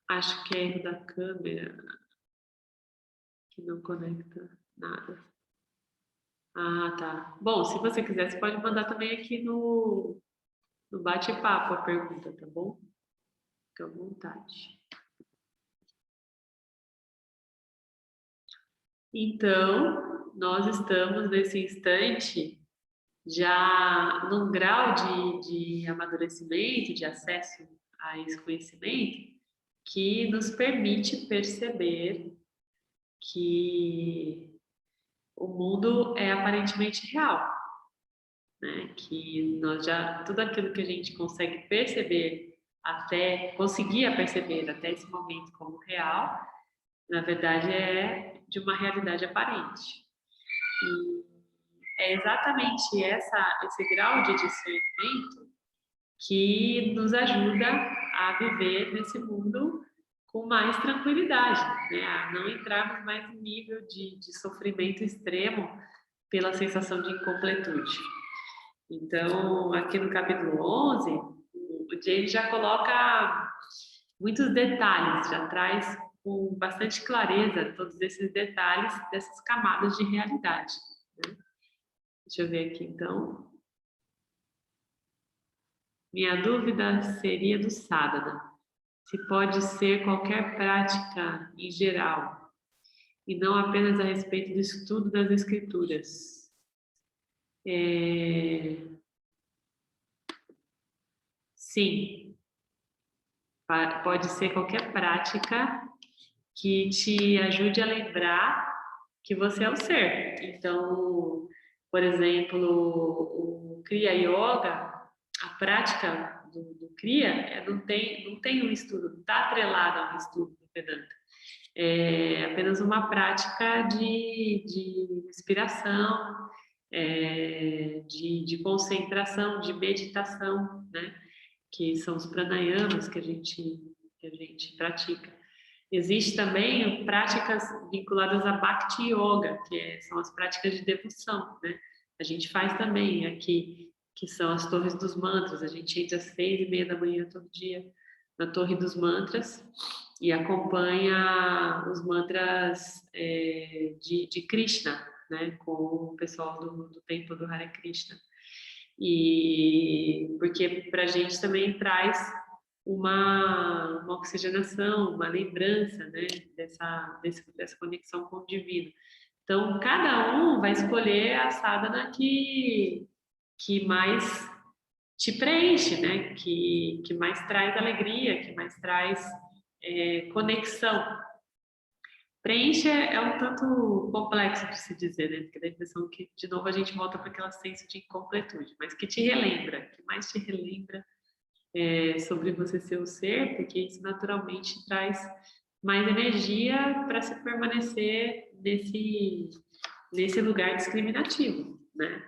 Acho que é erro da câmera que não conecta nada. Ah, tá. Bom, se você quiser, você pode mandar também aqui no bate-papo a pergunta, tá bom? Fica à vontade. Então, nós estamos nesse instante já num grau de amadurecimento, de acesso a esse conhecimento, que nos permite perceber que o mundo é aparentemente real, né? Que nós já, tudo aquilo que a gente consegue perceber conseguia perceber até esse momento como real, na verdade é de uma realidade aparente. E é exatamente esse grau de discernimento que nos ajuda a viver nesse mundo com mais tranquilidade, né? A não entrarmos mais em nível de sofrimento extremo pela sensação de incompletude. Então, aqui no capítulo 11, o James já coloca muitos detalhes, já traz com bastante clareza todos esses detalhes dessas camadas de realidade, né? Deixa eu ver aqui, então. Minha dúvida seria do sadhana, se pode ser qualquer prática em geral, e não apenas a respeito do estudo das escrituras. Sim, pode ser qualquer prática que te ajude a lembrar que você é o ser. Então, por exemplo, o Kriya Yoga, a prática do Kriya não tem um estudo, não está atrelada a um estudo do Vedanta. É apenas uma prática de respiração, de concentração, de meditação, né? Que são os pranayamas que a gente pratica. Existe também práticas vinculadas a Bhakti Yoga, são as práticas de devoção, né? A gente faz também aqui, que são as torres dos mantras. A gente entra às 6:30 da manhã todo dia na Torre dos Mantras e acompanha os mantras de Krishna, né? Com o pessoal do templo do Hare Krishna. E porque para a gente também traz uma oxigenação, uma lembrança, né, dessa conexão com o divino. Então, cada um vai escolher a sadhana que mais te preenche, né, que mais traz alegria, que mais traz conexão. Preenche é um tanto complexo de se dizer, né, porque dá a impressão que, de novo, a gente volta para aquela senso de incompletude, mas que te relembra, que mais te relembra sobre você ser o ser, porque isso naturalmente traz mais energia para se permanecer nesse lugar discriminativo, né?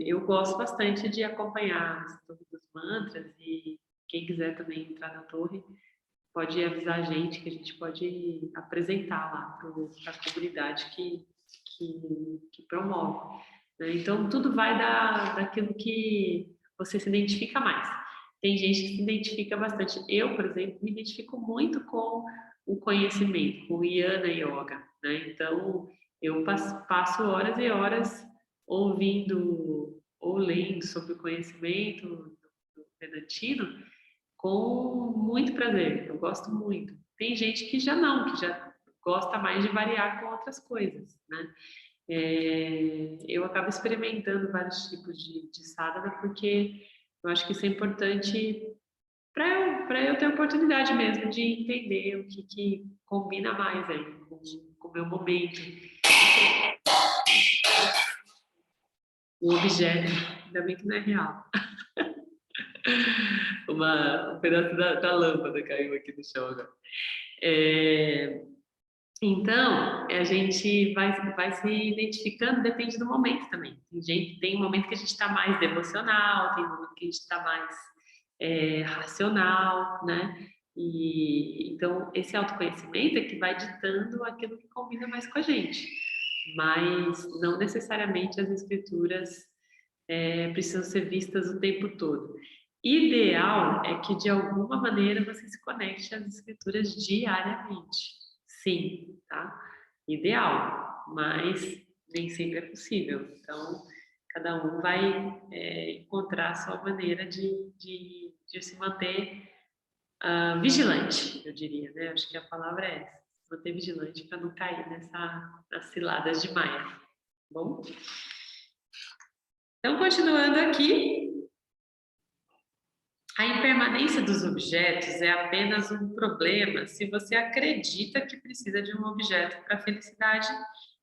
Eu gosto bastante de acompanhar as torres dos mantras e quem quiser também entrar na torre pode avisar a gente pode apresentar lá para a comunidade que promove, né? Então tudo vai daquilo que você se identifica mais. Tem gente que se identifica bastante. Eu, por exemplo, me identifico muito com o conhecimento, com o Jnana Yoga, né? Então, eu passo horas e horas ouvindo ou lendo sobre o conhecimento do Vedantino com muito prazer. Eu gosto muito. Tem gente que já não, que já gosta mais de variar com outras coisas, né? Eu acabo experimentando vários tipos de sadhana porque eu acho que isso é importante para eu ter a oportunidade mesmo de entender o que combina mais aí com o meu momento. O objeto, ainda bem que não é real. Um pedaço da lâmpada caiu aqui no chão agora. Então, a gente vai se identificando, depende do momento também. Tem um momento que a gente está mais devocional, tem um momento que a gente está mais racional, né? E então esse autoconhecimento é que vai ditando aquilo que combina mais com a gente, mas não necessariamente as escrituras precisam ser vistas o tempo todo. Ideal é que de alguma maneira você se conecte às escrituras diariamente. Sim, tá? Ideal, mas nem sempre é possível. Então, cada um vai encontrar a sua maneira de se manter vigilante, eu diria, né? Acho que a palavra é essa, se manter vigilante para não cair nas ciladas de Maia. Bom? Então, continuando aqui, A impermanência dos objetos é apenas um problema se você acredita que precisa de um objeto para a felicidade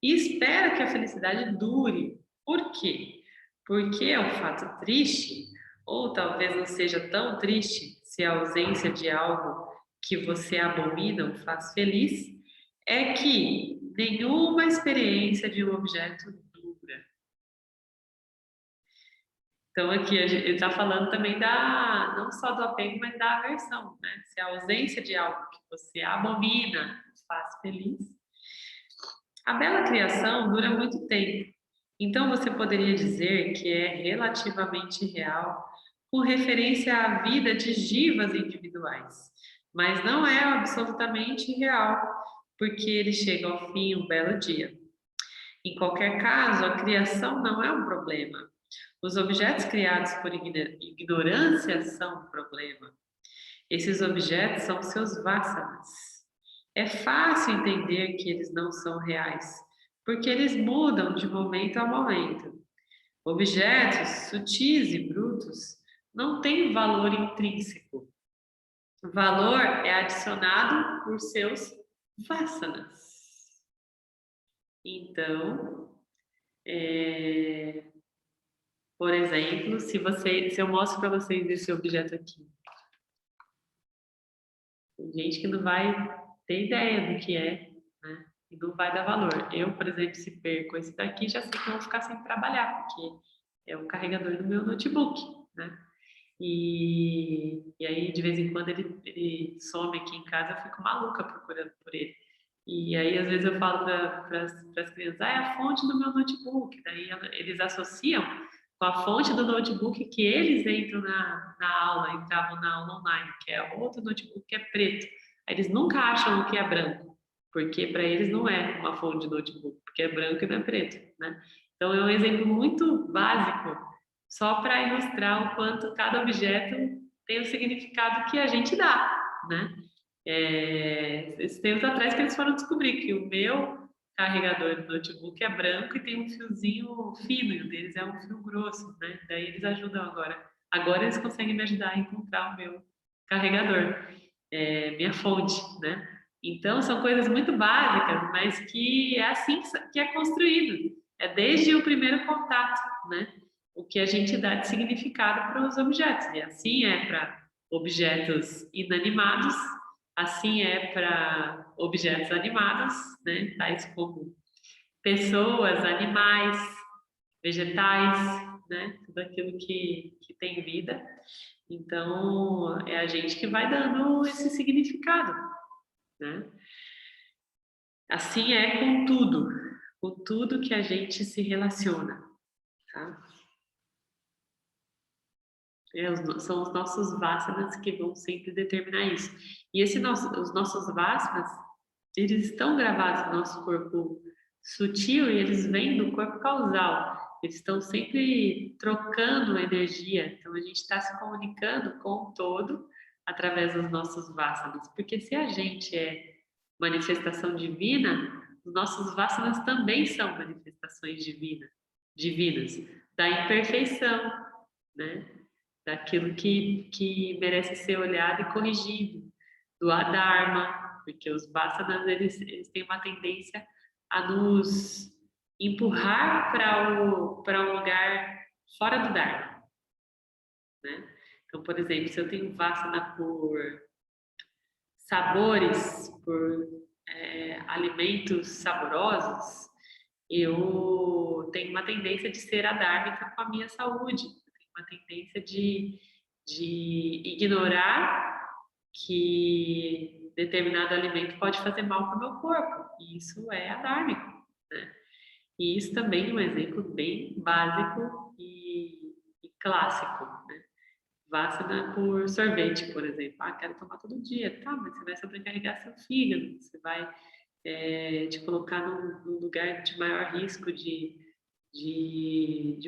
e espera que a felicidade dure. Por quê? Porque é um fato triste, ou talvez não seja tão triste se a ausência de algo que você abomina o faz feliz, é que nenhuma experiência de um objeto dura. Então, aqui ele está falando também não só do apego, mas da aversão, né? Se a ausência de algo que você abomina faz feliz, a bela criação dura muito tempo. Então, você poderia dizer que é relativamente real com referência à vida de givas individuais, mas não é absolutamente real, porque ele chega ao fim um belo dia. Em qualquer caso, a criação não é um problema. Os objetos criados por ignorância são um problema. Esses objetos são seus vassalas. É fácil entender que eles não são reais, porque eles mudam de momento a momento. Objetos sutis e brutos não têm valor intrínseco. O valor é adicionado por seus vassalas. Então, por exemplo, se eu mostro para vocês esse objeto aqui, tem gente que não vai ter ideia do que é, né? E não vai dar valor. Eu, por exemplo, se perco esse daqui, já sei que eu vou ficar sem trabalhar, porque é o carregador do meu notebook, né? E aí, de vez em quando, ele some aqui em casa, eu fico maluca procurando por ele. E aí, às vezes, eu falo para as crianças, é a fonte do meu notebook. Daí, eles associam com a fonte do notebook que eles entram na aula, entravam na aula online, que é outro notebook que é preto. Aí, eles nunca acham o que é branco, porque para eles não é uma fonte de notebook, porque é branco e não é preto, né? Então, é um exemplo muito básico, só para ilustrar o quanto cada objeto tem o significado que a gente dá, né? Esses tempos atrás que eles foram descobrir que o meu carregador do notebook é branco e tem um fiozinho fino, e o deles é um fio grosso, né? Daí eles ajudam agora. Agora eles conseguem me ajudar a encontrar o meu carregador, minha fonte, né? Então são coisas muito básicas, mas que é assim que é construído. É desde o primeiro contato, né? O que a gente dá de significado para os objetos. E assim é para objetos inanimados, assim é para objetos animados, né? Tais como pessoas, animais, vegetais, né? Tudo aquilo que tem vida. Então, é a gente que vai dando esse significado, né? Assim é com tudo que a gente se relaciona, tá? São os nossos vássanas que vão sempre determinar isso. E os nossos vássanas, eles estão gravados no nosso corpo sutil e eles vêm do corpo causal. Eles estão sempre trocando energia. Então, a gente está se comunicando com o todo através dos nossos vássanas. Porque se a gente é manifestação divina, os nossos vássanas também são manifestações divinas, da imperfeição, né? Daquilo que merece ser olhado e corrigido, do Adharma, porque os Vasanas, eles têm uma tendência a nos empurrar para um lugar fora do Dharma, né? Então, por exemplo, se eu tenho Vasana por sabores, por alimentos saborosos, eu tenho uma tendência de ser adármica com a minha saúde, eu tenho uma tendência de ignorar que determinado alimento pode fazer mal para o meu corpo, e isso é adármico, né? E isso também é um exemplo bem básico e clássico, né? Vacina por sorvete, por exemplo. Ah, quero tomar todo dia. Tá, mas você vai sobrecarregar seu fígado, você vai te colocar num lugar de maior risco de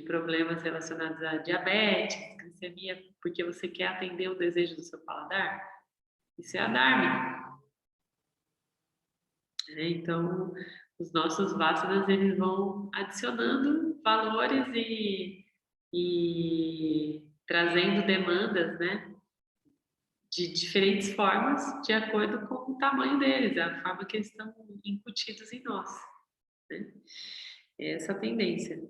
problemas relacionados a diabetes, glicemia, porque você quer atender o desejo do seu paladar. Isso é adármico. Então, os nossos vasanas, eles vão adicionando valores e trazendo demandas, né? de diferentes formas, de acordo com o tamanho deles, a forma que eles estão incutidos em nós, né? É essa a tendência.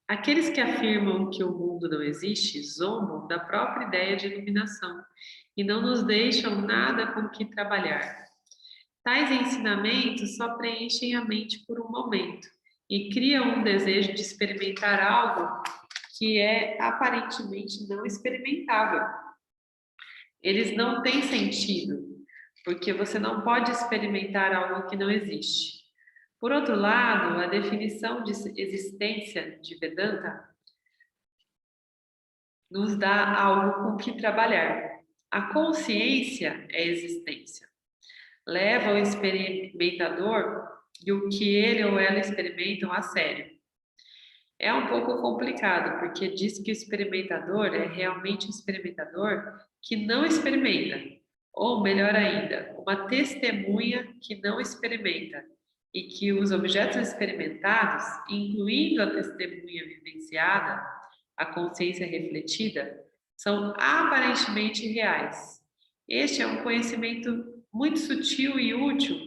Aqueles que afirmam que o mundo não existe zombam da própria ideia de iluminação e não nos deixam nada com que trabalhar. Tais ensinamentos só preenchem a mente por um momento e criam um desejo de experimentar algo que é aparentemente não experimentável. Eles não têm sentido, porque você não pode experimentar algo que não existe. Por outro lado, a definição de existência de Vedanta nos dá algo com que trabalhar. A consciência é existência. Leva o experimentador e o que ele ou ela experimentam a sério. É um pouco complicado, porque diz que o experimentador é realmente um experimentador que não experimenta, ou melhor ainda, uma testemunha que não experimenta, e que os objetos experimentados, incluindo a testemunha vivenciada, a consciência refletida, são aparentemente reais. Este é um conhecimento muito sutil e útil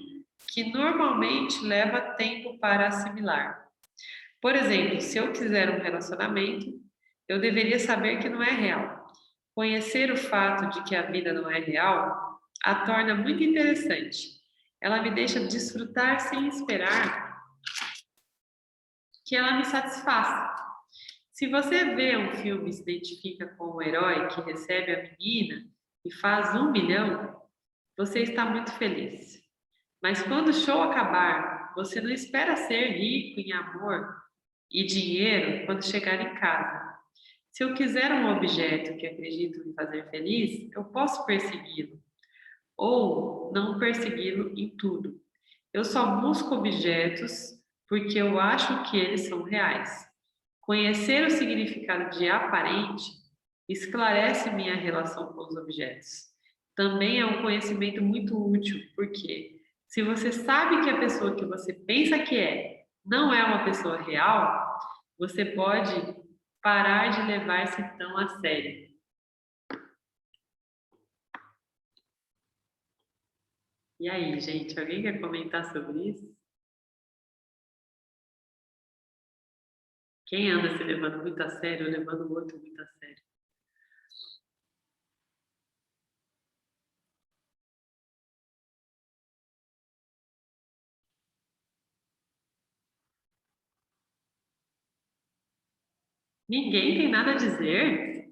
que normalmente leva tempo para assimilar. Por exemplo, se eu quiser um relacionamento, eu deveria saber que não é real. Conhecer o fato de que a vida não é real a torna muito interessante. Ela me deixa desfrutar sem esperar que ela me satisfaça. Se você vê um filme e se identifica com o herói que recebe a menina e faz 1 milhão, você está muito feliz. Mas quando o show acabar, você não espera ser rico em amor e dinheiro quando chegar em casa. Se eu quiser um objeto que acredito me fazer feliz, eu posso persegui-lo. Ou não persegui-lo em tudo. Eu só busco objetos porque eu acho que eles são reais. Conhecer o significado de aparente esclarece minha relação com os objetos. Também é um conhecimento muito útil, porque se você sabe que a pessoa que você pensa que é não é uma pessoa real, você pode parar de levar-se tão a sério. E aí, gente, alguém quer comentar sobre isso? Quem anda se levando muito a sério ou levando o outro muito a sério? Ninguém tem nada a dizer?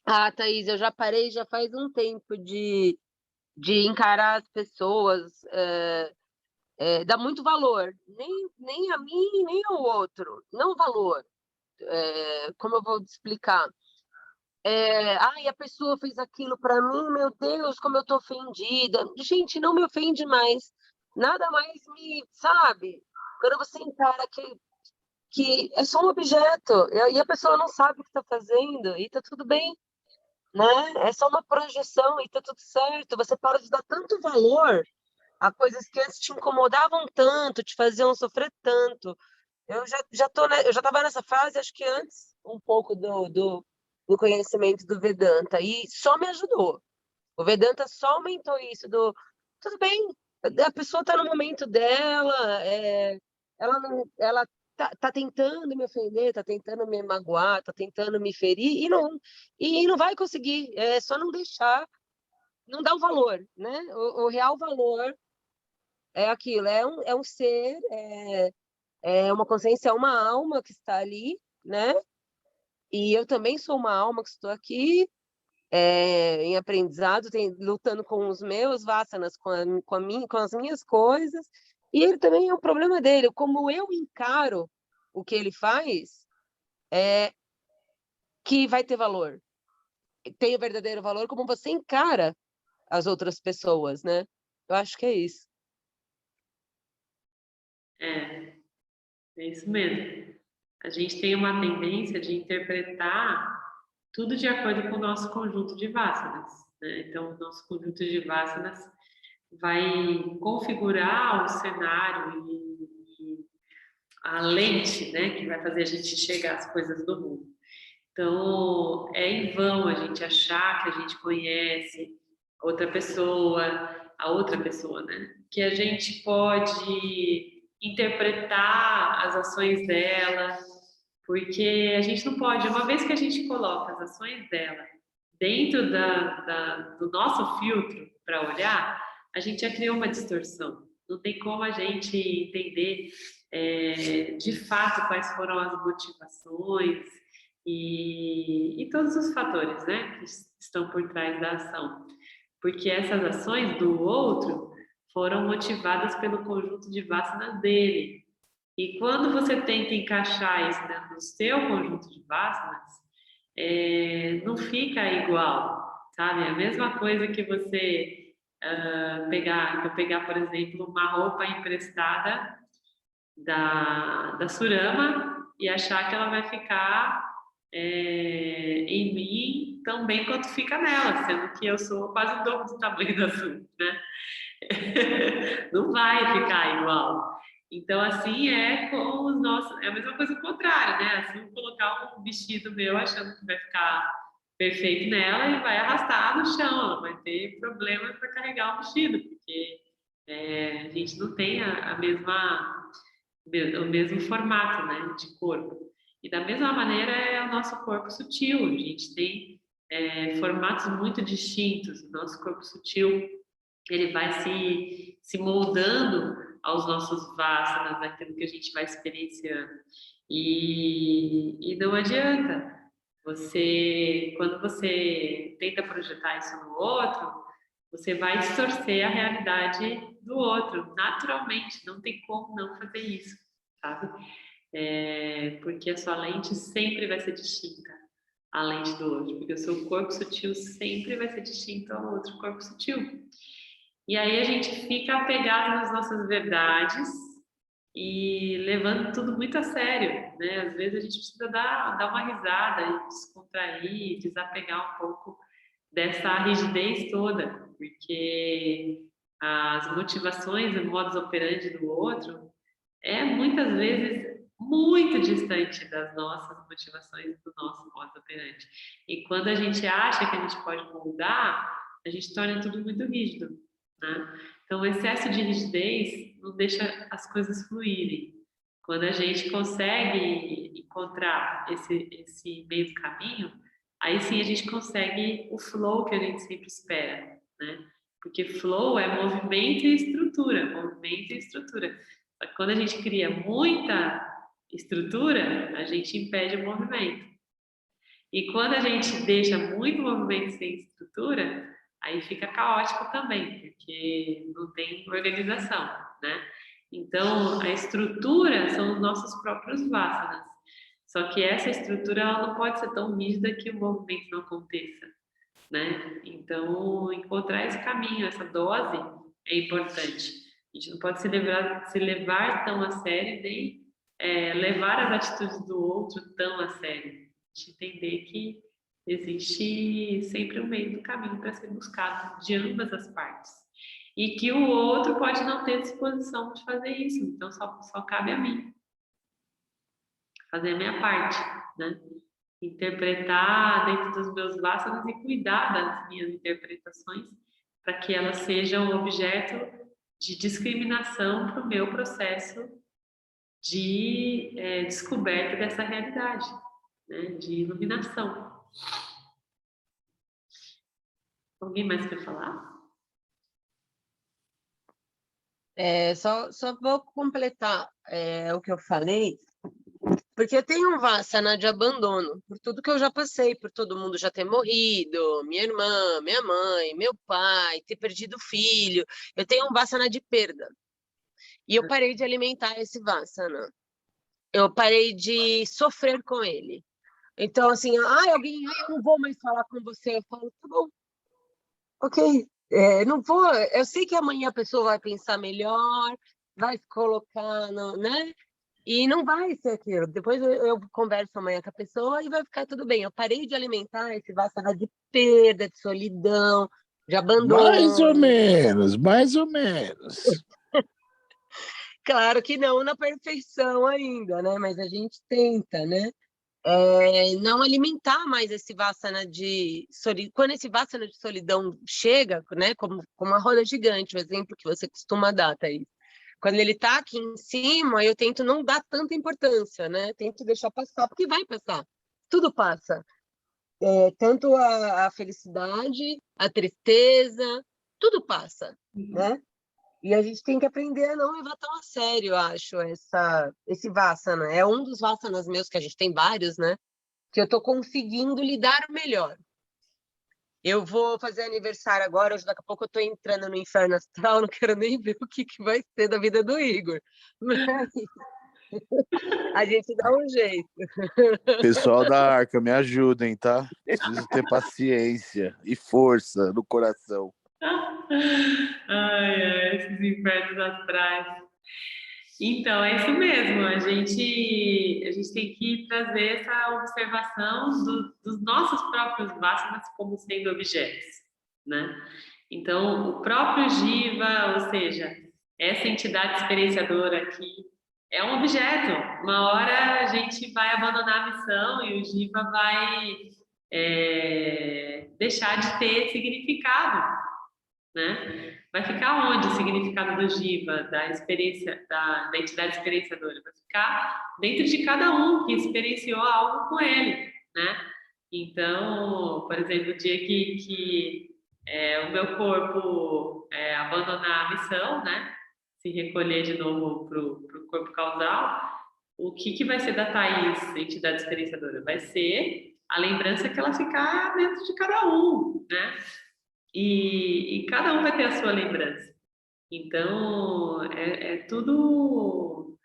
Ah, Thaís, eu já parei já faz um tempo de encarar as pessoas, dá muito valor, nem a mim, nem ao outro, não valor. Como eu vou te explicar? Ai, a pessoa fez aquilo para mim, meu Deus, como eu tô ofendida. Gente, não me ofende mais, nada mais me, sabe? Quando você encara que é só um objeto e a pessoa não sabe o que está fazendo e tá tudo bem, né? É só uma projeção e tá tudo certo. Você para de dar tanto valor a coisas que antes te incomodavam tanto, te faziam sofrer tanto. Eu já estava nessa fase, acho que antes um pouco do conhecimento do Vedanta e só me ajudou. O Vedanta só aumentou isso tudo bem, a pessoa está no momento dela, ela tá tentando me ofender, tá tentando me magoar, tá tentando me ferir e não vai conseguir. É só não deixar, não dar o valor, né? O real valor é aquilo, é um ser, é uma consciência, é uma alma que está ali, né? E eu também sou uma alma que estou aqui em aprendizado, lutando com os meus vasanas, com as minhas coisas. E ele também é um problema dele. Como eu encaro o que ele faz, que vai ter valor. Tem o verdadeiro valor como você encara as outras pessoas, né? Eu acho que é isso. É isso mesmo. A gente tem uma tendência de interpretar tudo de acordo com o nosso conjunto de vasanas, né? Então, o nosso conjunto de vasanas vai configurar o cenário e a lente, né, que vai fazer a gente enxergar as coisas do mundo. Então, é em vão a gente achar que a gente conhece outra pessoa, a outra pessoa, né? Que a gente pode interpretar as ações dela, porque a gente não pode, uma vez que a gente coloca as ações dela dentro do nosso filtro para olhar, a gente já criou uma distorção. Não tem como a gente entender de fato quais foram as motivações e todos os fatores, né, que estão por trás da ação. Porque essas ações do outro foram motivadas pelo conjunto de vasanas dele. E quando você tenta encaixar isso dentro do seu conjunto de vasanas, não fica igual, sabe? É a mesma coisa que você pegar, por exemplo, uma roupa emprestada da Surama e achar que ela vai ficar em mim tão bem quanto fica nela, sendo que eu sou quase o dobro do tamanho da Su, né? Não vai ficar igual. Então, assim é com os nossos. É a mesma coisa ao contrário, né? Assim, colocar um vestido meu achando que vai ficar perfeito nela e vai arrastar no chão, ela vai ter problema para carregar o vestido, porque a gente não tem o mesmo formato, né, de corpo. E da mesma maneira é o nosso corpo sutil, a gente tem formatos muito distintos. O nosso corpo sutil ele vai se moldando aos nossos vasanas, aquilo que a gente vai experienciando. E não adianta. Quando você tenta projetar isso no outro, você vai distorcer a realidade do outro, naturalmente, não tem como não fazer isso, sabe? Porque a sua lente sempre vai ser distinta à lente do outro, porque o seu corpo sutil sempre vai ser distinto ao outro corpo sutil. E aí a gente fica apegado nas nossas verdades e levando tudo muito a sério, né? Às vezes a gente precisa dar uma risada e descontrair, desapegar um pouco dessa rigidez toda, porque as motivações e modus operandi do outro muitas vezes muito distante das nossas motivações e do nosso modus operandi. E quando a gente acha que a gente pode mudar, a gente torna tudo muito rígido, né? Então, o excesso de rigidez não deixa as coisas fluírem. Quando a gente consegue encontrar esse meio do caminho, aí sim a gente consegue o flow que a gente sempre espera, né? Porque flow é movimento e estrutura, movimento e estrutura. Só que quando a gente cria muita estrutura, a gente impede o movimento. E quando a gente deixa muito movimento sem estrutura, aí fica caótico também, porque não tem organização, né? Então, a estrutura são os nossos próprios vasanas. Só que essa estrutura ela não pode ser tão rígida que o movimento não aconteça, né? Então, encontrar esse caminho, essa dose é importante. A gente não pode se levar tão a sério, nem levar as atitudes do outro tão a sério. A gente entender que existe sempre um meio do caminho para ser buscado de ambas as partes. E que o outro pode não ter disposição de fazer isso, então só cabe a mim fazer a minha parte, né? Interpretar dentro dos meus vasanas e cuidar das minhas interpretações para que elas sejam objeto de discriminação para o meu processo de descoberta dessa realidade, né? De iluminação. Alguém mais quer falar? Só vou completar o que eu falei, porque eu tenho um Vassana de abandono, por tudo que eu já passei, por todo mundo já ter morrido, minha irmã, minha mãe, meu pai, ter perdido filho. Eu tenho um Vassana de perda. E eu parei de alimentar esse Vassana. Eu parei de sofrer com ele. Então, assim, eu não vou mais falar com você. Eu falo, tá bom, ok. Não vou, eu sei que amanhã a pessoa vai pensar melhor, vai se colocar, né? E não vai ser aquilo. Depois eu converso amanhã com a pessoa e vai ficar tudo bem. Eu parei de alimentar esse vassana de perda, de solidão, de abandono. Mais ou menos. Claro que não na perfeição ainda, né? Mas a gente tenta, né? não alimentar mais esse Vassana de solidão. Quando esse Vassana de solidão chega, né, como uma roda gigante, o exemplo que você costuma dar, Thaís. Quando ele está aqui em cima, eu tento não dar tanta importância, né? Tento deixar passar, porque vai passar. Tudo passa. Tanto a felicidade, a tristeza, tudo passa, né? E a gente tem que aprender a não levar tão a sério, eu acho, esse Vassana. É um dos Vassanas meus, que a gente tem vários, né? Que eu estou conseguindo lidar melhor. Eu vou fazer aniversário agora, hoje daqui a pouco eu estou entrando no inferno astral, não quero nem ver o que vai ser da vida do Igor. Mas a gente dá um jeito. Pessoal da Arca, me ajudem, tá? Preciso ter paciência e força no coração. Ai, esses infernos astrais. Então, é isso mesmo. A gente tem que trazer essa observação dos nossos próprios Vassanas como sendo objetos, né? Então, o próprio Jiva, ou seja, essa entidade experienciadora aqui, é um objeto. Uma hora a gente vai abandonar a missão e o Jiva vai deixar de ter significado, né? Vai ficar onde o significado do Jiva, da experiência, da entidade experienciadora? Vai ficar dentro de cada um que experienciou algo com ele, né? Então, por exemplo, o dia que o meu corpo abandonar a missão, né? Se recolher de novo para o corpo causal, o que vai ser da Thaís, entidade experienciadora? Vai ser a lembrança que ela ficar dentro de cada um, né? E cada um vai ter a sua lembrança. Então, tudo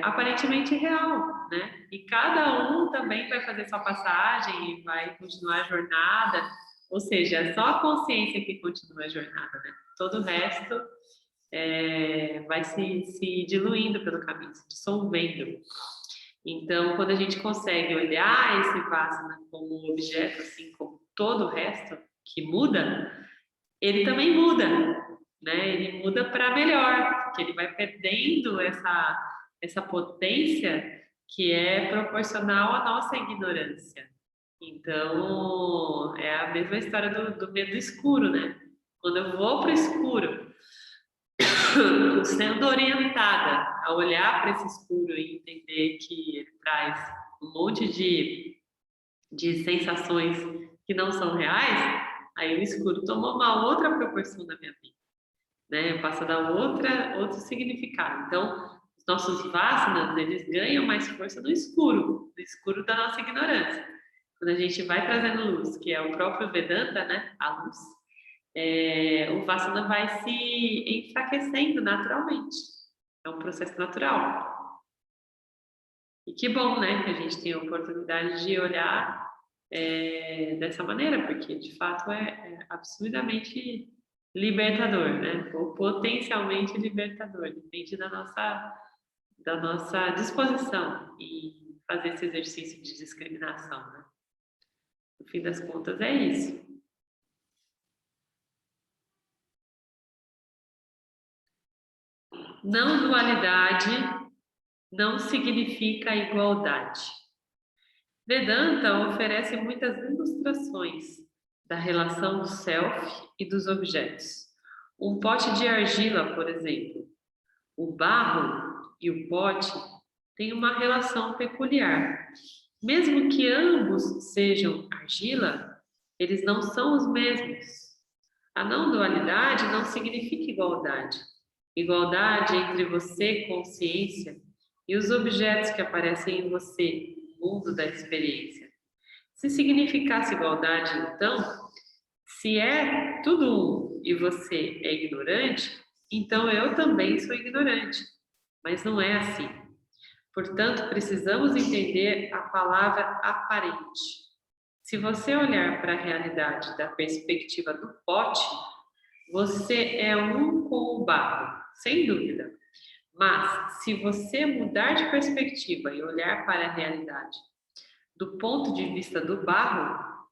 aparentemente real, né? E cada um também vai fazer sua passagem e vai continuar a jornada. Ou seja, é só a consciência que continua a jornada, né? Todo o resto vai se diluindo pelo caminho, se dissolvendo. Então, quando a gente consegue olhar esse Vassana como objeto, assim como todo o resto que muda, ele também muda, né? Ele muda para melhor, porque ele vai perdendo essa potência que é proporcional à nossa ignorância. Então, é a mesma história do medo escuro, né? Quando eu vou para o escuro, sendo orientada a olhar para esse escuro e entender que ele traz um monte de sensações que não são reais, aí o escuro tomou uma outra proporção da minha vida, né? Passa a dar outro significado. Então, os nossos Vassanas, eles ganham mais força no escuro da nossa ignorância. Quando a gente vai trazendo luz, que é o próprio Vedanta, né? A luz, o Vassana vai se enfraquecendo naturalmente. É um processo natural. E que bom, né? Que a gente tem a oportunidade de olhar dessa maneira, porque de fato é absurdamente libertador, né? Ou potencialmente libertador, depende da nossa disposição em fazer esse exercício de discriminação, né? No fim das contas é isso. Não dualidade não significa igualdade. Vedanta oferece muitas ilustrações da relação do self e dos objetos. Um pote de argila, por exemplo. O barro e o pote têm uma relação peculiar. Mesmo que ambos sejam argila, eles não são os mesmos. A não dualidade não significa igualdade. Igualdade entre você, consciência, e os objetos que aparecem em você, mundo da experiência. Se significasse igualdade, então, se é tudo um e você é ignorante, então eu também sou ignorante. Mas não é assim. Portanto, precisamos entender a palavra aparente. Se você olhar para a realidade da perspectiva do pote, você é um com o barro, sem dúvida. Mas, se você mudar de perspectiva e olhar para a realidade do ponto de vista do barro,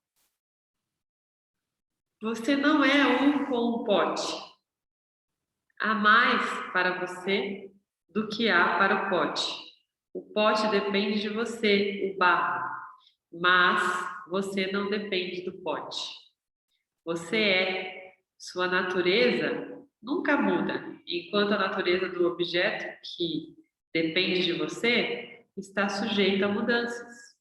você não é um com o pote. Há mais para você do que há para o pote. O pote depende de você, o barro, mas você não depende do pote. Você é, sua natureza nunca muda, enquanto a natureza do objeto que depende de você está sujeita a mudanças.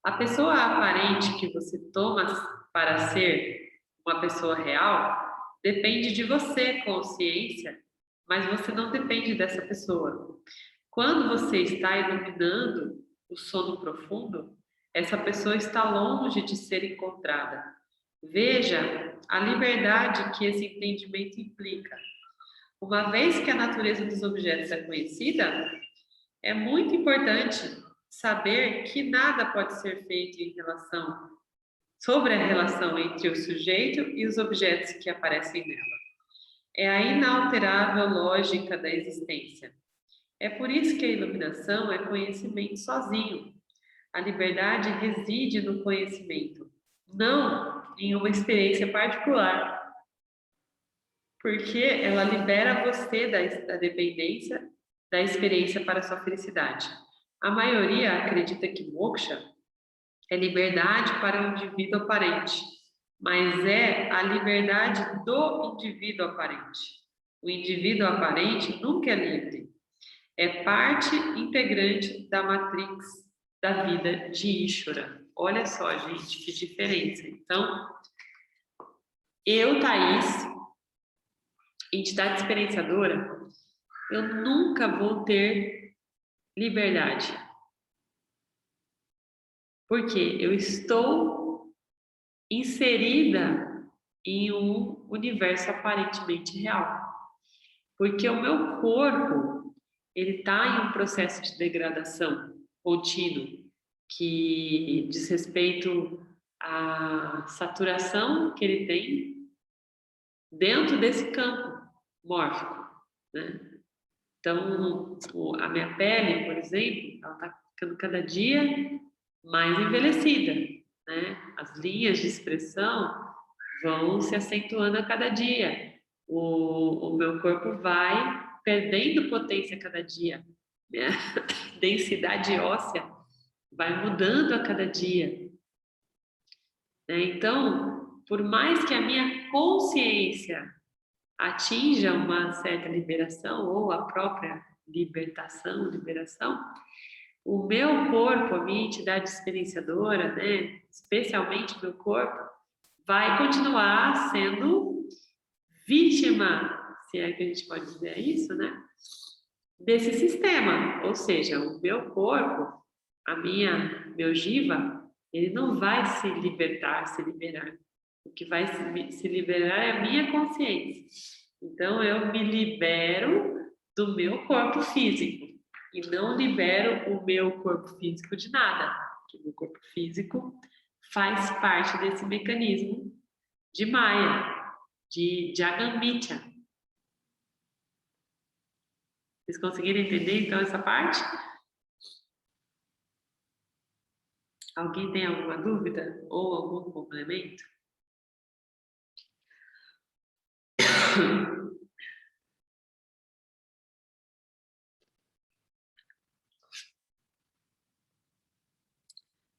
A pessoa aparente que você toma para ser uma pessoa real depende de você, consciência, mas você não depende dessa pessoa. Quando você está iluminando o sono profundo, essa pessoa está longe de ser encontrada. Veja a liberdade que esse entendimento implica. Uma vez que a natureza dos objetos é conhecida, é muito importante saber que nada pode ser feito sobre a relação entre o sujeito e os objetos que aparecem nela. É a inalterável lógica da existência. É por isso que a iluminação é conhecimento sozinho. A liberdade reside no conhecimento, não em uma experiência particular. Porque ela libera você da dependência da experiência para a sua felicidade. A maioria acredita que moksha é liberdade para o indivíduo aparente, mas é a liberdade do indivíduo aparente. O indivíduo aparente nunca é livre. É parte integrante da matrix da vida de Ishvara. Olha só, gente, que diferença. Então, eu, Thaís, entidade experienciadora, eu nunca vou ter liberdade. Porque eu estou inserida em um universo aparentemente real. Porque o meu corpo, ele está em um processo de degradação contínuo, que diz respeito à saturação que ele tem dentro desse campo mórfico, né? Então, a minha pele, por exemplo, ela está ficando cada dia mais envelhecida, né? As linhas de expressão vão se acentuando a cada dia. O meu corpo vai perdendo potência a cada dia. Minha densidade óssea vai mudando a cada dia. Né? Então, por mais que a minha consciência atinja uma certa liberação ou a própria liberação, o meu corpo, a minha entidade experienciadora, né, especialmente o meu corpo, vai continuar sendo vítima, se é que a gente pode dizer isso, né, desse sistema. Ou seja, o meu corpo, meu jiva, ele não vai se liberar. O que vai se liberar é a minha consciência. Então, eu me libero do meu corpo físico e não libero o meu corpo físico de nada, porque o meu corpo físico faz parte desse mecanismo de Maya, de Jagamitya. Vocês conseguiram entender, então, essa parte? Alguém tem alguma dúvida ou algum complemento?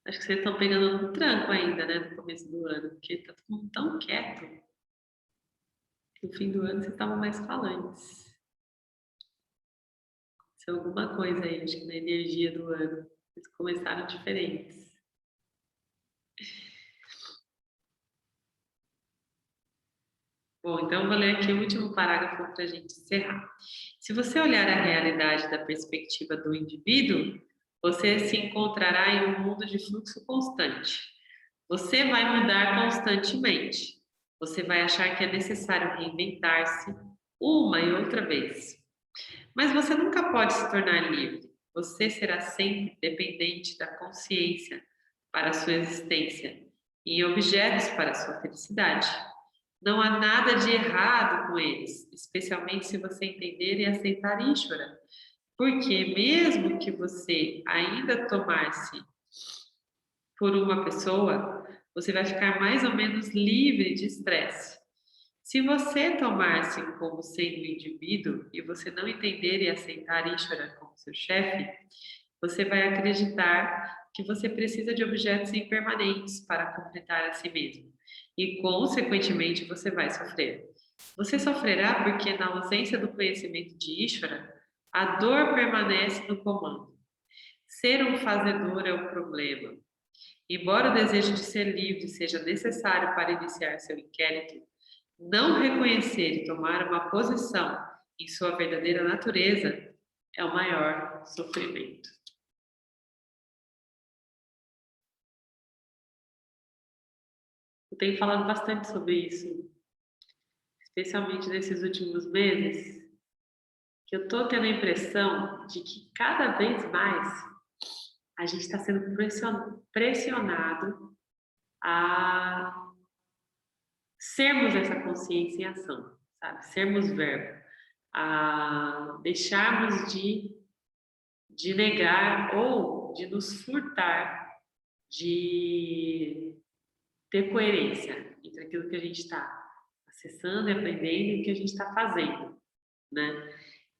Acho que vocês estão pegando um tranco ainda, né, no começo do ano, porque tá todo mundo tão quieto. No fim do ano vocês estavam mais falantes. Se alguma coisa aí, acho que na energia do ano, vocês começaram diferentes. Bom, então eu vou ler aqui o último parágrafo para a gente encerrar. Se você olhar a realidade da perspectiva do indivíduo, você se encontrará em um mundo de fluxo constante. Você vai mudar constantemente. Você vai achar que é necessário reinventar-se uma e outra vez. Mas você nunca pode se tornar livre. Você será sempre dependente da consciência para a sua existência e objetos para a sua felicidade. Não há nada de errado com eles, especialmente se você entender e aceitar Ishvara. Porque mesmo que você ainda tomar-se por uma pessoa, você vai ficar mais ou menos livre de estresse. Se você tomar-se como sendo indivíduo e você não entender e aceitar Ishvara como seu chefe, você vai acreditar que você precisa de objetos impermanentes para completar a si mesmo. E, consequentemente, você vai sofrer. Você sofrerá porque, na ausência do conhecimento de Ishvara, a dor permanece no comando. Ser um fazedor é o problema. Embora o desejo de ser livre seja necessário para iniciar seu inquérito, não reconhecer e tomar uma posição em sua verdadeira natureza é o maior sofrimento. Eu tenho falado bastante sobre isso, especialmente nesses últimos meses, que eu estou tendo a impressão de que cada vez mais a gente está sendo pressionado a sermos essa consciência em ação, sabe? Sermos verbo, a deixarmos de negar ou de nos furtar de ter coerência entre aquilo que a gente está acessando e aprendendo e o que a gente está fazendo, né?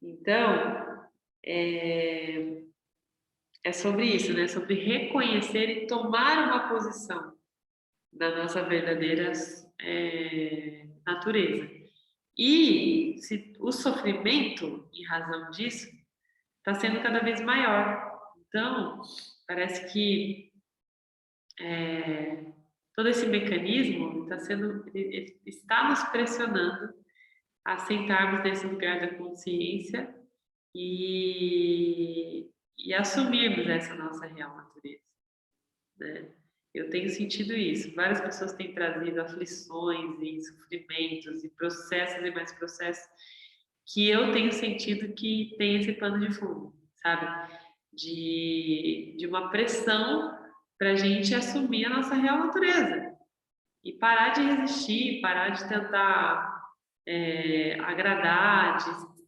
Então, é sobre isso, né? Sobre reconhecer e tomar uma posição da nossa verdadeira natureza. E o sofrimento, em razão disso, está sendo cada vez maior. Então, parece que todo esse mecanismo ele está nos pressionando a sentarmos nesse lugar da consciência e assumirmos essa nossa real natureza, né? Eu tenho sentido isso. Várias pessoas têm trazido aflições e sofrimentos e processos e mais processos que eu tenho sentido que tem esse pano de fundo, sabe? De uma pressão para a gente assumir a nossa real natureza e parar de resistir, parar de tentar agradar,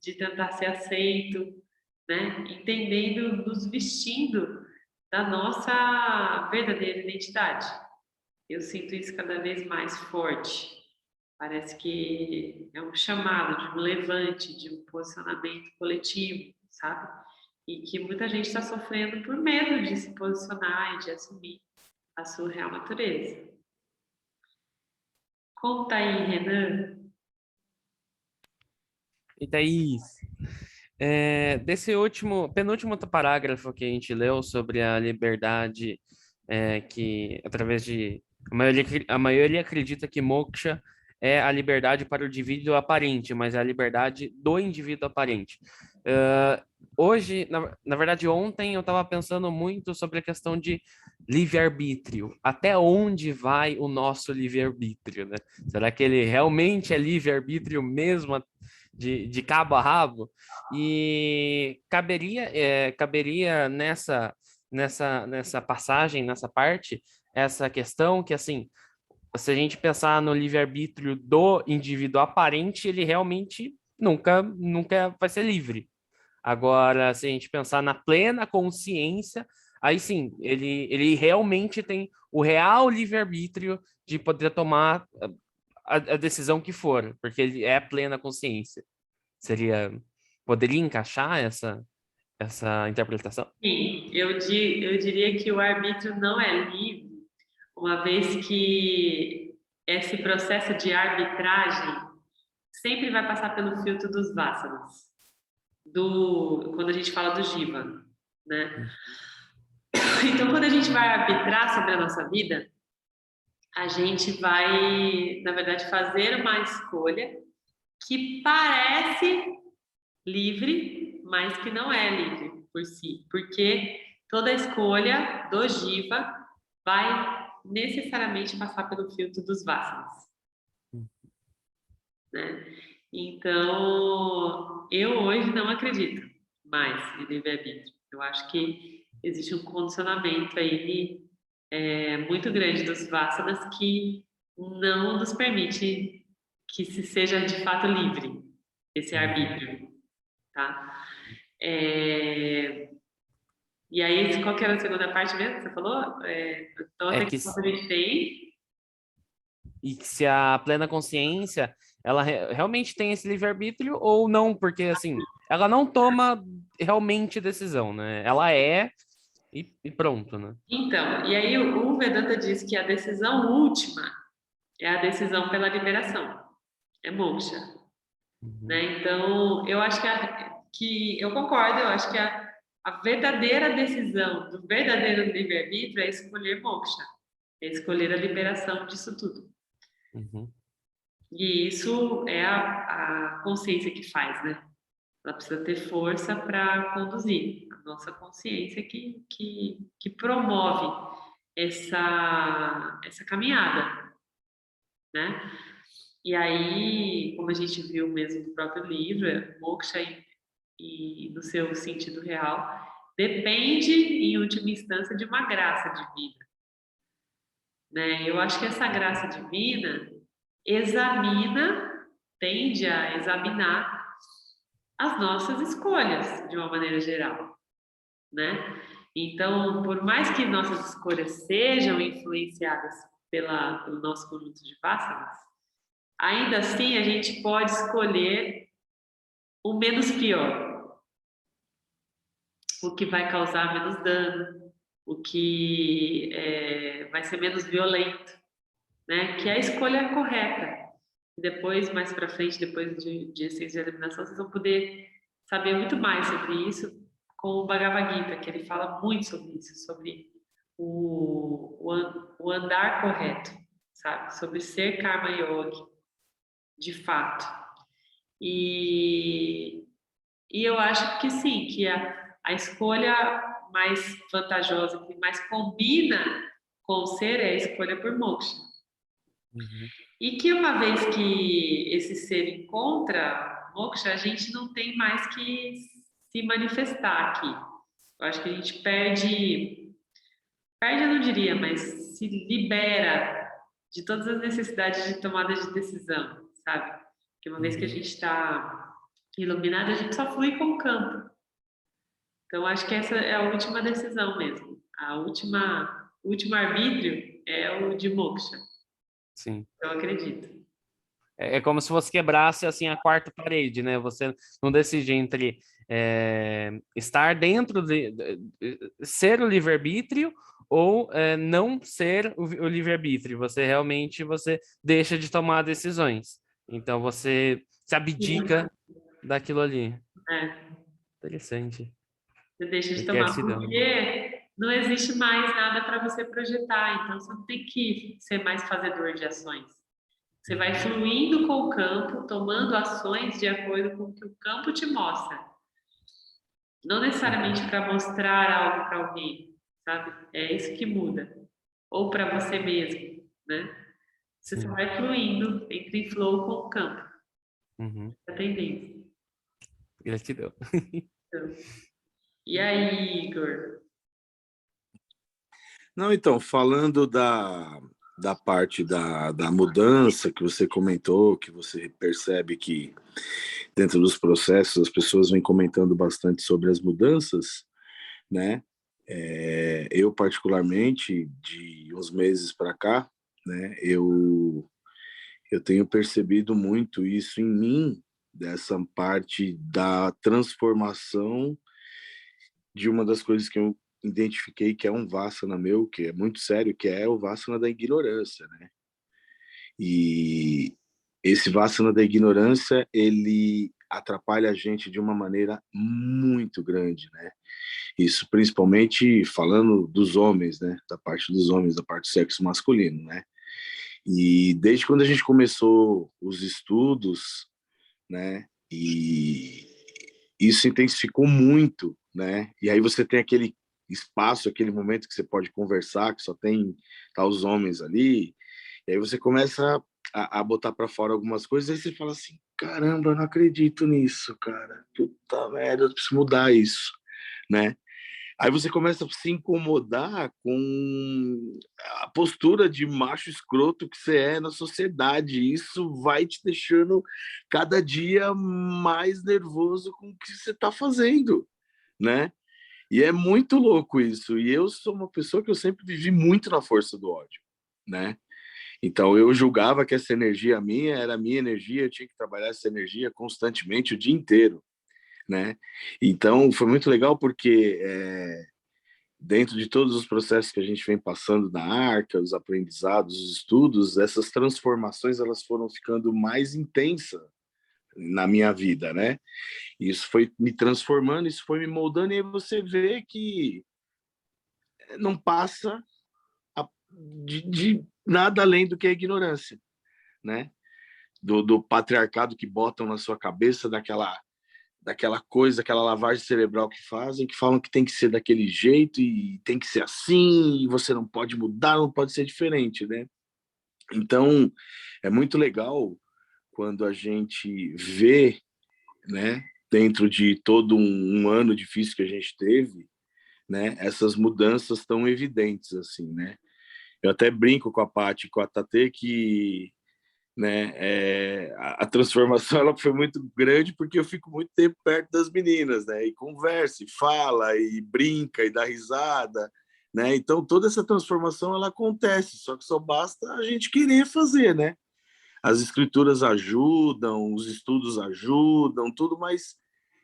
de tentar ser aceito, né? Entendendo, nos vestindo da nossa verdadeira identidade. Eu sinto isso cada vez mais forte. Parece que é um chamado de um levante, de um posicionamento coletivo, sabe? E que muita gente está sofrendo por medo de se posicionar e de assumir a sua real natureza. Conta aí, Renan. E daí, desse penúltimo parágrafo que a gente leu sobre a liberdade, que através de a maioria acredita que moksha é a liberdade para o indivíduo aparente, mas é a liberdade do indivíduo aparente. Hoje, na verdade, ontem eu estava pensando muito sobre a questão de livre-arbítrio. Até onde vai o nosso livre-arbítrio, né? Será que ele realmente é livre-arbítrio mesmo de cabo a rabo? E caberia nessa passagem, nessa parte, essa questão que, assim, se a gente pensar no livre-arbítrio do indivíduo aparente, ele realmente nunca vai ser livre. Agora, se a gente pensar na plena consciência, aí sim, ele realmente tem o real livre-arbítrio de poder tomar a decisão que for, porque ele é plena consciência. Poderia encaixar essa interpretação? Sim, eu diria que o arbítrio não é livre, uma vez que esse processo de arbitragem sempre vai passar pelo filtro dos vássanas, quando a gente fala do Jiva, né? Então, quando a gente vai arbitrar sobre a nossa vida, a gente vai, na verdade, fazer uma escolha que parece livre, mas que não é livre por si, porque toda escolha do Jiva vai necessariamente passar pelo filtro dos vássanas, né? Então, eu hoje não acredito mais em livre-arbítrio. Eu acho que existe um condicionamento aí muito grande dos vássanas que não nos permite que se seja de fato livre esse arbítrio, tá? E aí, qual que era a segunda parte mesmo que você falou? Então, até que a gente tem... E se a plena consciência, ela realmente tem esse livre-arbítrio ou não? Porque, assim, ela não toma realmente decisão, né? Ela é e pronto, né? Então, e aí o Vedanta diz que a decisão última é a decisão pela liberação, é moksha, Uhum. né? Então, eu acho que eu concordo, eu acho que a verdadeira decisão do verdadeiro livre-arbítrio é escolher moksha, é escolher a liberação disso tudo. Uhum. E isso é a consciência que faz, né? Ela precisa ter força para conduzir. A nossa consciência que promove essa caminhada, né? E aí, como a gente viu mesmo no próprio livro, moksha e no seu sentido real, depende, em última instância, de uma graça divina, né? Eu acho que essa graça divina tende a examinar as nossas escolhas, de uma maneira geral, né? Então, por mais que nossas escolhas sejam influenciadas pelo nosso conjunto de vasanas, ainda assim a gente pode escolher o menos pior, o que vai causar menos dano, o que vai ser menos violento, né? Que é a escolha correta. Depois, mais para frente, depois de Essência de Eliminação, vocês vão poder saber muito mais sobre isso com o Bhagavad Gita, que ele fala muito sobre isso, sobre o andar correto, sabe? Sobre ser Karma Yogi, de fato. E, e eu acho que sim, que a escolha mais vantajosa, que mais combina com o ser é a escolha por moksha. Uhum. E que uma vez que esse ser encontra moksha, a gente não tem mais que se manifestar aqui. Eu acho que a gente perde eu não diria, mas se libera de todas as necessidades de tomada de decisão, sabe? Porque uma vez que a gente está iluminado, a gente só flui com o campo. Então, acho que essa é a última decisão mesmo. O último arbítrio é o de moksha. Sim. Eu acredito. É como se você quebrasse assim a quarta parede, né? Você não decide entre estar dentro de ser o livre-arbítrio ou não ser o livre-arbítrio. Você deixa de tomar decisões. Então você se abdica daquilo ali. É. Interessante. Você deixa de Requer tomar, decisão. porque não existe mais nada para você projetar, então você não tem que ser mais fazedor de ações. Você vai fluindo com o campo, tomando ações de acordo com o que o campo te mostra. Não necessariamente para mostrar algo para alguém, sabe? É isso que muda. Ou para você mesmo, né? Você só Sim. vai fluindo, entra em flow com o campo, Uhum. a tendência. Gratidão. Então, e aí, Igor? Não, então, falando da parte da mudança que você comentou, que você percebe que dentro dos processos as pessoas vêm comentando bastante sobre as mudanças, né? Eu, particularmente, de uns meses para cá, né, eu tenho percebido muito isso em mim, dessa parte da transformação de uma das coisas que eu identifiquei que é um Vassana meu, que é muito sério, que é o Vassana da ignorância, né? E esse Vassana da ignorância, ele atrapalha a gente de uma maneira muito grande, né? Isso principalmente falando dos homens, né? Da parte dos homens, da parte do sexo masculino, né? E desde quando a gente começou os estudos, né? E isso intensificou muito, né? E aí você tem aquele espaço, aquele momento que você pode conversar, que só tem os homens ali, e aí você começa a botar para fora algumas coisas, aí você fala assim, caramba, eu não acredito nisso, cara. Puta merda, eu preciso mudar isso, né? Aí você começa a se incomodar com a postura de macho escroto que você é na sociedade. Isso vai te deixando cada dia mais nervoso com o que você está fazendo, né? E é muito louco isso. E eu sou uma pessoa que eu sempre vivi muito na força do ódio, né? Então eu julgava que essa energia minha era a minha energia, eu tinha que trabalhar essa energia constantemente o dia inteiro. né? Então, foi muito legal porque dentro de todos os processos que a gente vem passando na Arca, os aprendizados, os estudos, essas transformações elas foram ficando mais intensas na minha vida, né? Isso foi me transformando, isso foi me moldando, e aí você vê que não passa de nada além do que a ignorância, né? Do patriarcado que botam na sua cabeça, daquela coisa, aquela lavagem cerebral que fazem, que falam que tem que ser daquele jeito e tem que ser assim, e você não pode mudar, não pode ser diferente, né? Então, é muito legal quando a gente vê, né, dentro de todo um ano difícil que a gente teve, né, essas mudanças tão evidentes, assim, né? Eu até brinco com a Paty e com a Tatê que, né, a transformação ela foi muito grande porque eu fico muito tempo perto das meninas, né, e conversa, e fala, e brinca, e dá risada, né, então toda essa transformação ela acontece, só que só basta a gente querer fazer, né, as escrituras ajudam, os estudos ajudam, tudo, mas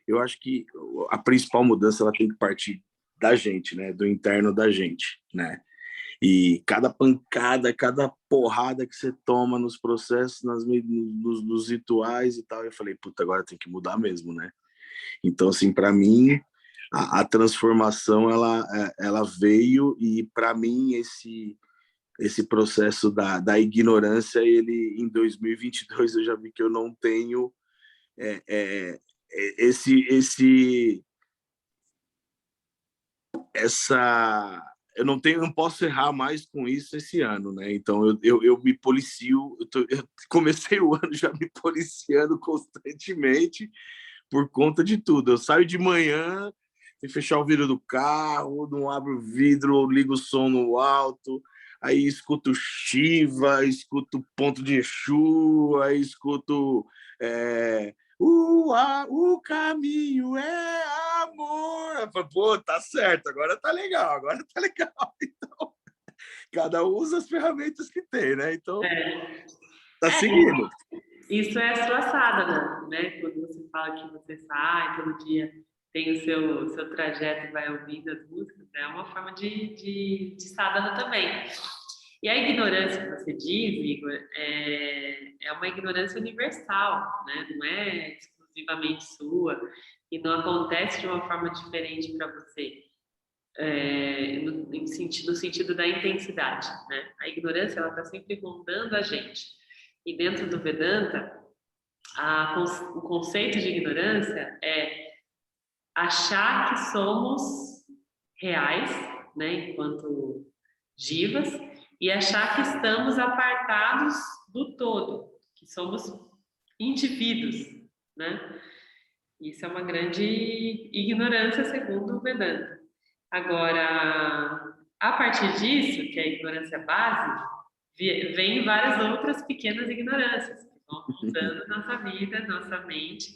eu acho que a principal mudança ela tem que partir da gente, né, do interno da gente, né, e cada pancada, cada porrada que você toma nos processos, nos rituais e tal, eu falei, puta, agora tem que mudar mesmo, né? Então, assim, para mim, a transformação, ela veio e, para mim, esse processo da ignorância, ele, em 2022, eu já vi que eu não tenho é, é, essa eu não posso errar mais com isso esse ano, né? Então eu me policio, eu comecei o ano já me policiando constantemente por conta de tudo. Eu saio de manhã, sem fechar o vidro do carro, não abro o vidro, ou ligo o som no alto, aí escuto Shiva, escuto Ponto de Exu, aí escuto o caminho é amor. Eu falei, pô, tá certo, agora tá legal, agora tá legal. Então, cada um usa as ferramentas que tem, né? Então, tá seguindo. Isso é a sua sadhana, né? Quando você fala que você sai todo dia, tem o seu trajeto e vai ouvindo as músicas, é uma forma de sadhana também. E a ignorância que você diz, Igor, é uma ignorância universal, né? Não é exclusivamente sua e não acontece de uma forma diferente para você, no sentido da intensidade, né? A ignorância ela está sempre rondando a gente. E dentro do Vedanta, o conceito de ignorância é achar que somos reais, né, enquanto jivas, e achar que estamos apartados do todo, que somos indivíduos, né? Isso é uma grande ignorância segundo o Vedanta. Agora, a partir disso, que é a ignorância base, vem várias outras pequenas ignorâncias que vão mudando nossa vida, nossa mente,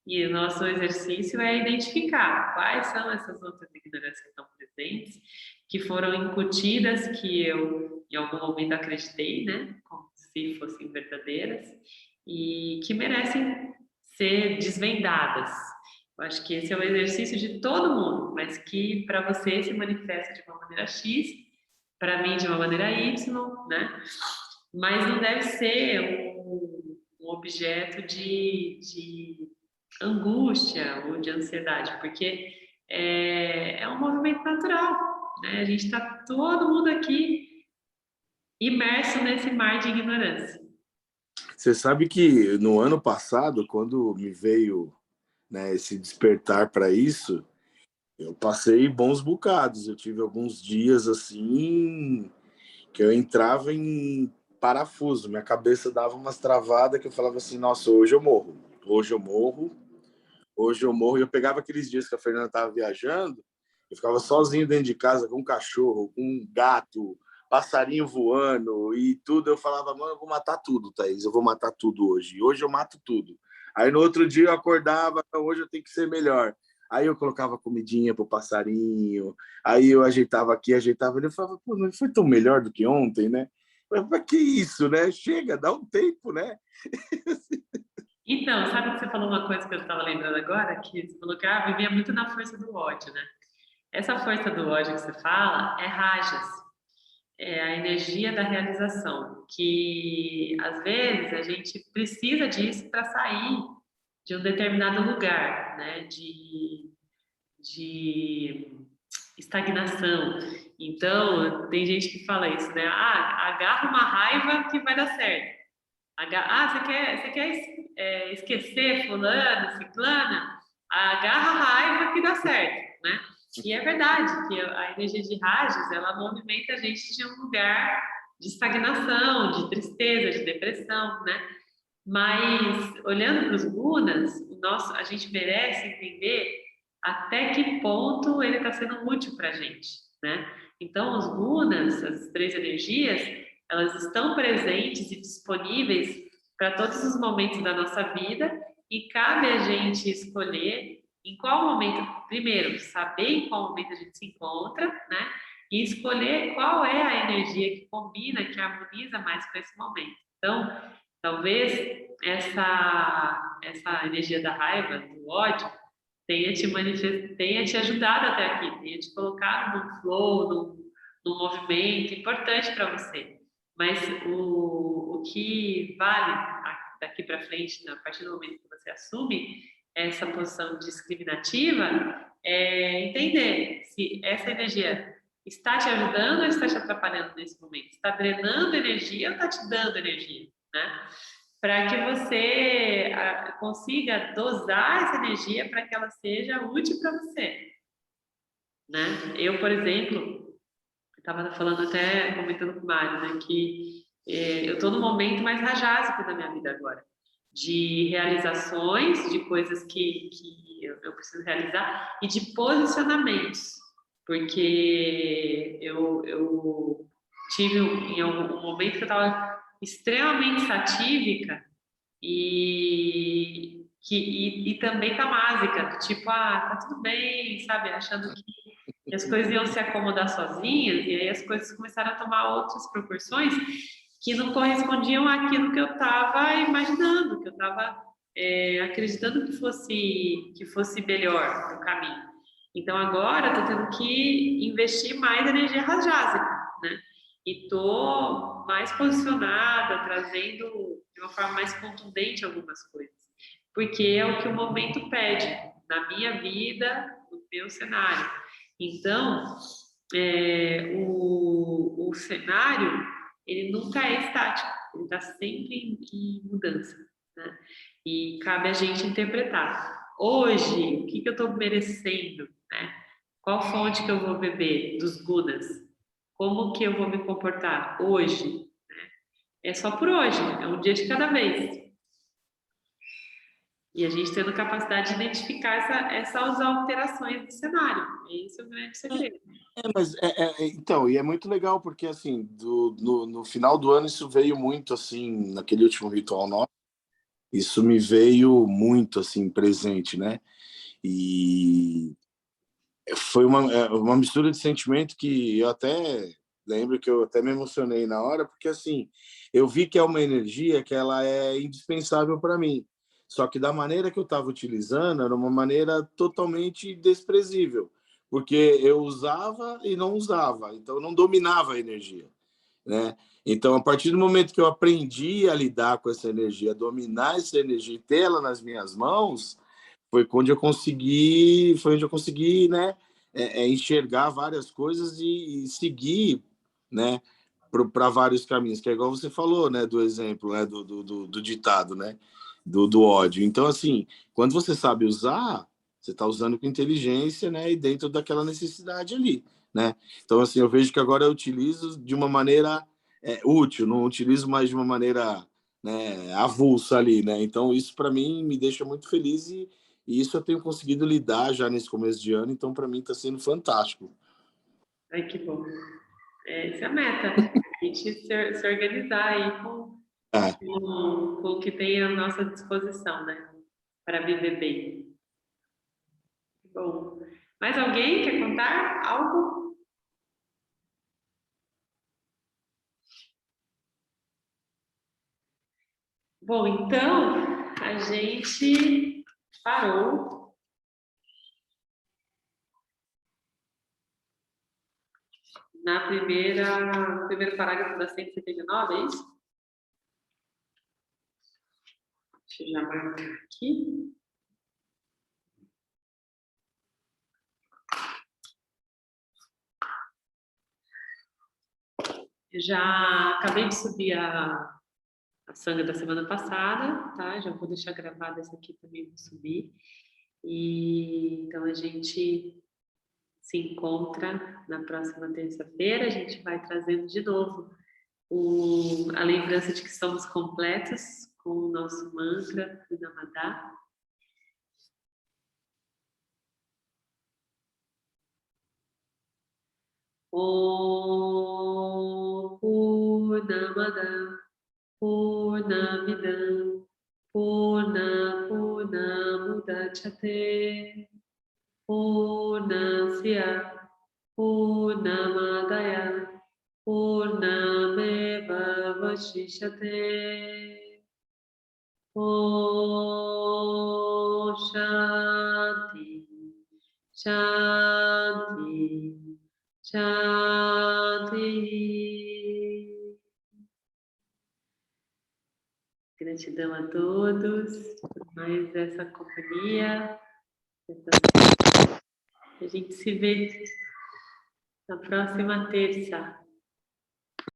e o nosso exercício é identificar quais são essas outras ignorâncias que estão presentes, que foram incutidas, que eu em algum momento acreditei, né, como se fossem verdadeiras, e que merecem ser desvendadas. Eu acho que esse é o exercício de todo mundo, mas que para você se manifesta de uma maneira X, para mim de uma maneira Y, né? Mas não deve ser um objeto de angústia ou de ansiedade, porque é um movimento natural, né? A gente está todo mundo aqui imerso nesse mar de ignorância. Você sabe que no ano passado, quando me veio, né, esse despertar para isso, eu passei bons bocados. Eu tive alguns dias assim que eu entrava em parafuso, minha cabeça dava umas travadas que eu falava assim, nossa, hoje eu morro, hoje eu morro, hoje eu morro. E eu pegava aqueles dias que a Fernanda estava viajando, eu ficava sozinho dentro de casa com um cachorro, com um gato, passarinho voando e tudo. Eu falava, mano, eu vou matar tudo, Thaís, eu vou matar tudo hoje. Hoje eu mato tudo. Aí no outro dia eu acordava, hoje eu tenho que ser melhor. Aí eu colocava comidinha pro passarinho, aí eu ajeitava aqui, ajeitava ali, eu falava, pô, não foi tão melhor do que ontem, né? Mas pra que isso, né? Chega, dá um tempo, né? Então, sabe que você falou uma coisa que eu estava lembrando agora? Que você falou que vivia muito na força do ódio, né? Essa força do ódio que você fala é rajas, é a energia da realização, que às vezes a gente precisa disso para sair de um determinado lugar, né? De estagnação. Então, tem gente que fala isso, né? Ah, agarra uma raiva que vai dar certo. Você quer esquecer fulano, ciclana? Agarra a raiva que dá certo, né? E é verdade que a energia de Rajas, ela movimenta a gente de um lugar de estagnação, de tristeza, de depressão, né? Mas, olhando para os gunas, a gente merece entender até que ponto ele está sendo útil para a gente, né? Então, os gunas, as três energias, elas estão presentes e disponíveis para todos os momentos da nossa vida e cabe a gente escolher em qual momento, primeiro, saber em qual momento a gente se encontra, né? E escolher qual é a energia que combina, que harmoniza mais com esse momento. Então, talvez essa energia da raiva, do ódio, tenha te ajudado até aqui, tenha te colocado num flow, num movimento importante para você. Mas o que vale daqui para frente, a partir do momento que você assume essa posição discriminativa, é entender se essa energia está te ajudando ou está te atrapalhando nesse momento. Está drenando energia ou está te dando energia, né? Para que você consiga dosar essa energia para que ela seja útil para você, né? Eu, por exemplo, estava falando até, comentando com o Mário, né, que eu estou no momento mais rajásico da minha vida agora, de realizações, de coisas que eu preciso realizar e de posicionamentos, porque eu tive em algum momento que eu estava extremamente satívica e também tamásica, tipo, tá tudo bem, sabe, achando que as coisas iam se acomodar sozinhas, e aí as coisas começaram a tomar outras proporções que não correspondiam àquilo que eu estava imaginando, que eu estava acreditando que fosse melhor no caminho. Então agora eu estou tendo que investir mais energia rajásica, né? E estou mais posicionada, trazendo de uma forma mais contundente algumas coisas, porque é o que o momento pede na minha vida, no meu cenário. Então, o cenário, ele nunca é estático, ele está sempre em mudança, né? E cabe a gente interpretar. Hoje, o que eu estou merecendo, né? Qual fonte que eu vou beber dos gunas? Como que eu vou me comportar hoje? Né? É só por hoje, é um dia de cada vez. E a gente tendo capacidade de identificar essas alterações do cenário. Esse é o grande segredo. Mas então, e é muito legal porque assim, no final do ano isso veio muito assim, naquele último ritual nosso, isso me veio muito assim presente, né? E foi uma mistura de sentimento que eu até lembro que eu até me emocionei na hora, porque assim, eu vi que é uma energia que ela é indispensável para mim. Só que da maneira que eu estava utilizando, era uma maneira totalmente desprezível, porque eu usava e não usava, então eu não dominava a energia, né? Então, a partir do momento que eu aprendi a lidar com essa energia, a dominar essa energia e ter ela nas minhas mãos, foi onde eu consegui, né, enxergar várias coisas e seguir, né, para vários caminhos, que é igual você falou, né, do exemplo, né, do ditado, né, do ódio. Então, assim, quando você sabe usar, você está usando com inteligência, né, e dentro daquela necessidade ali, né. Então, assim, eu vejo que agora eu utilizo de uma maneira útil, não utilizo mais de uma maneira, né, avulsa ali, né. Então, isso para mim me deixa muito feliz e isso eu tenho conseguido lidar já nesse começo de ano, então para mim está sendo fantástico. Ai, que bom. Essa é a meta. A gente se organizar aí com o que tem à nossa disposição, né? Para viver bem. Bom, mais alguém quer contar algo? Bom, então, a gente parou no primeiro parágrafo da 179, é isso? Deixa eu já marcar aqui. Eu já acabei de subir a sanga da semana passada, tá? Já vou deixar gravada essa aqui também, vou subir. E então a gente se encontra na próxima terça-feira. A gente vai trazendo de novo a lembrança de que somos completos com o nosso mantra do Namadá. Om Purnamada Purnamidam Purnamudachyate Purnasya Purnamadaya Purnameva Vashishyate. Om Shanti Shanti Shanti. Gratidão a todos por mais essa companhia. A gente se vê na próxima terça.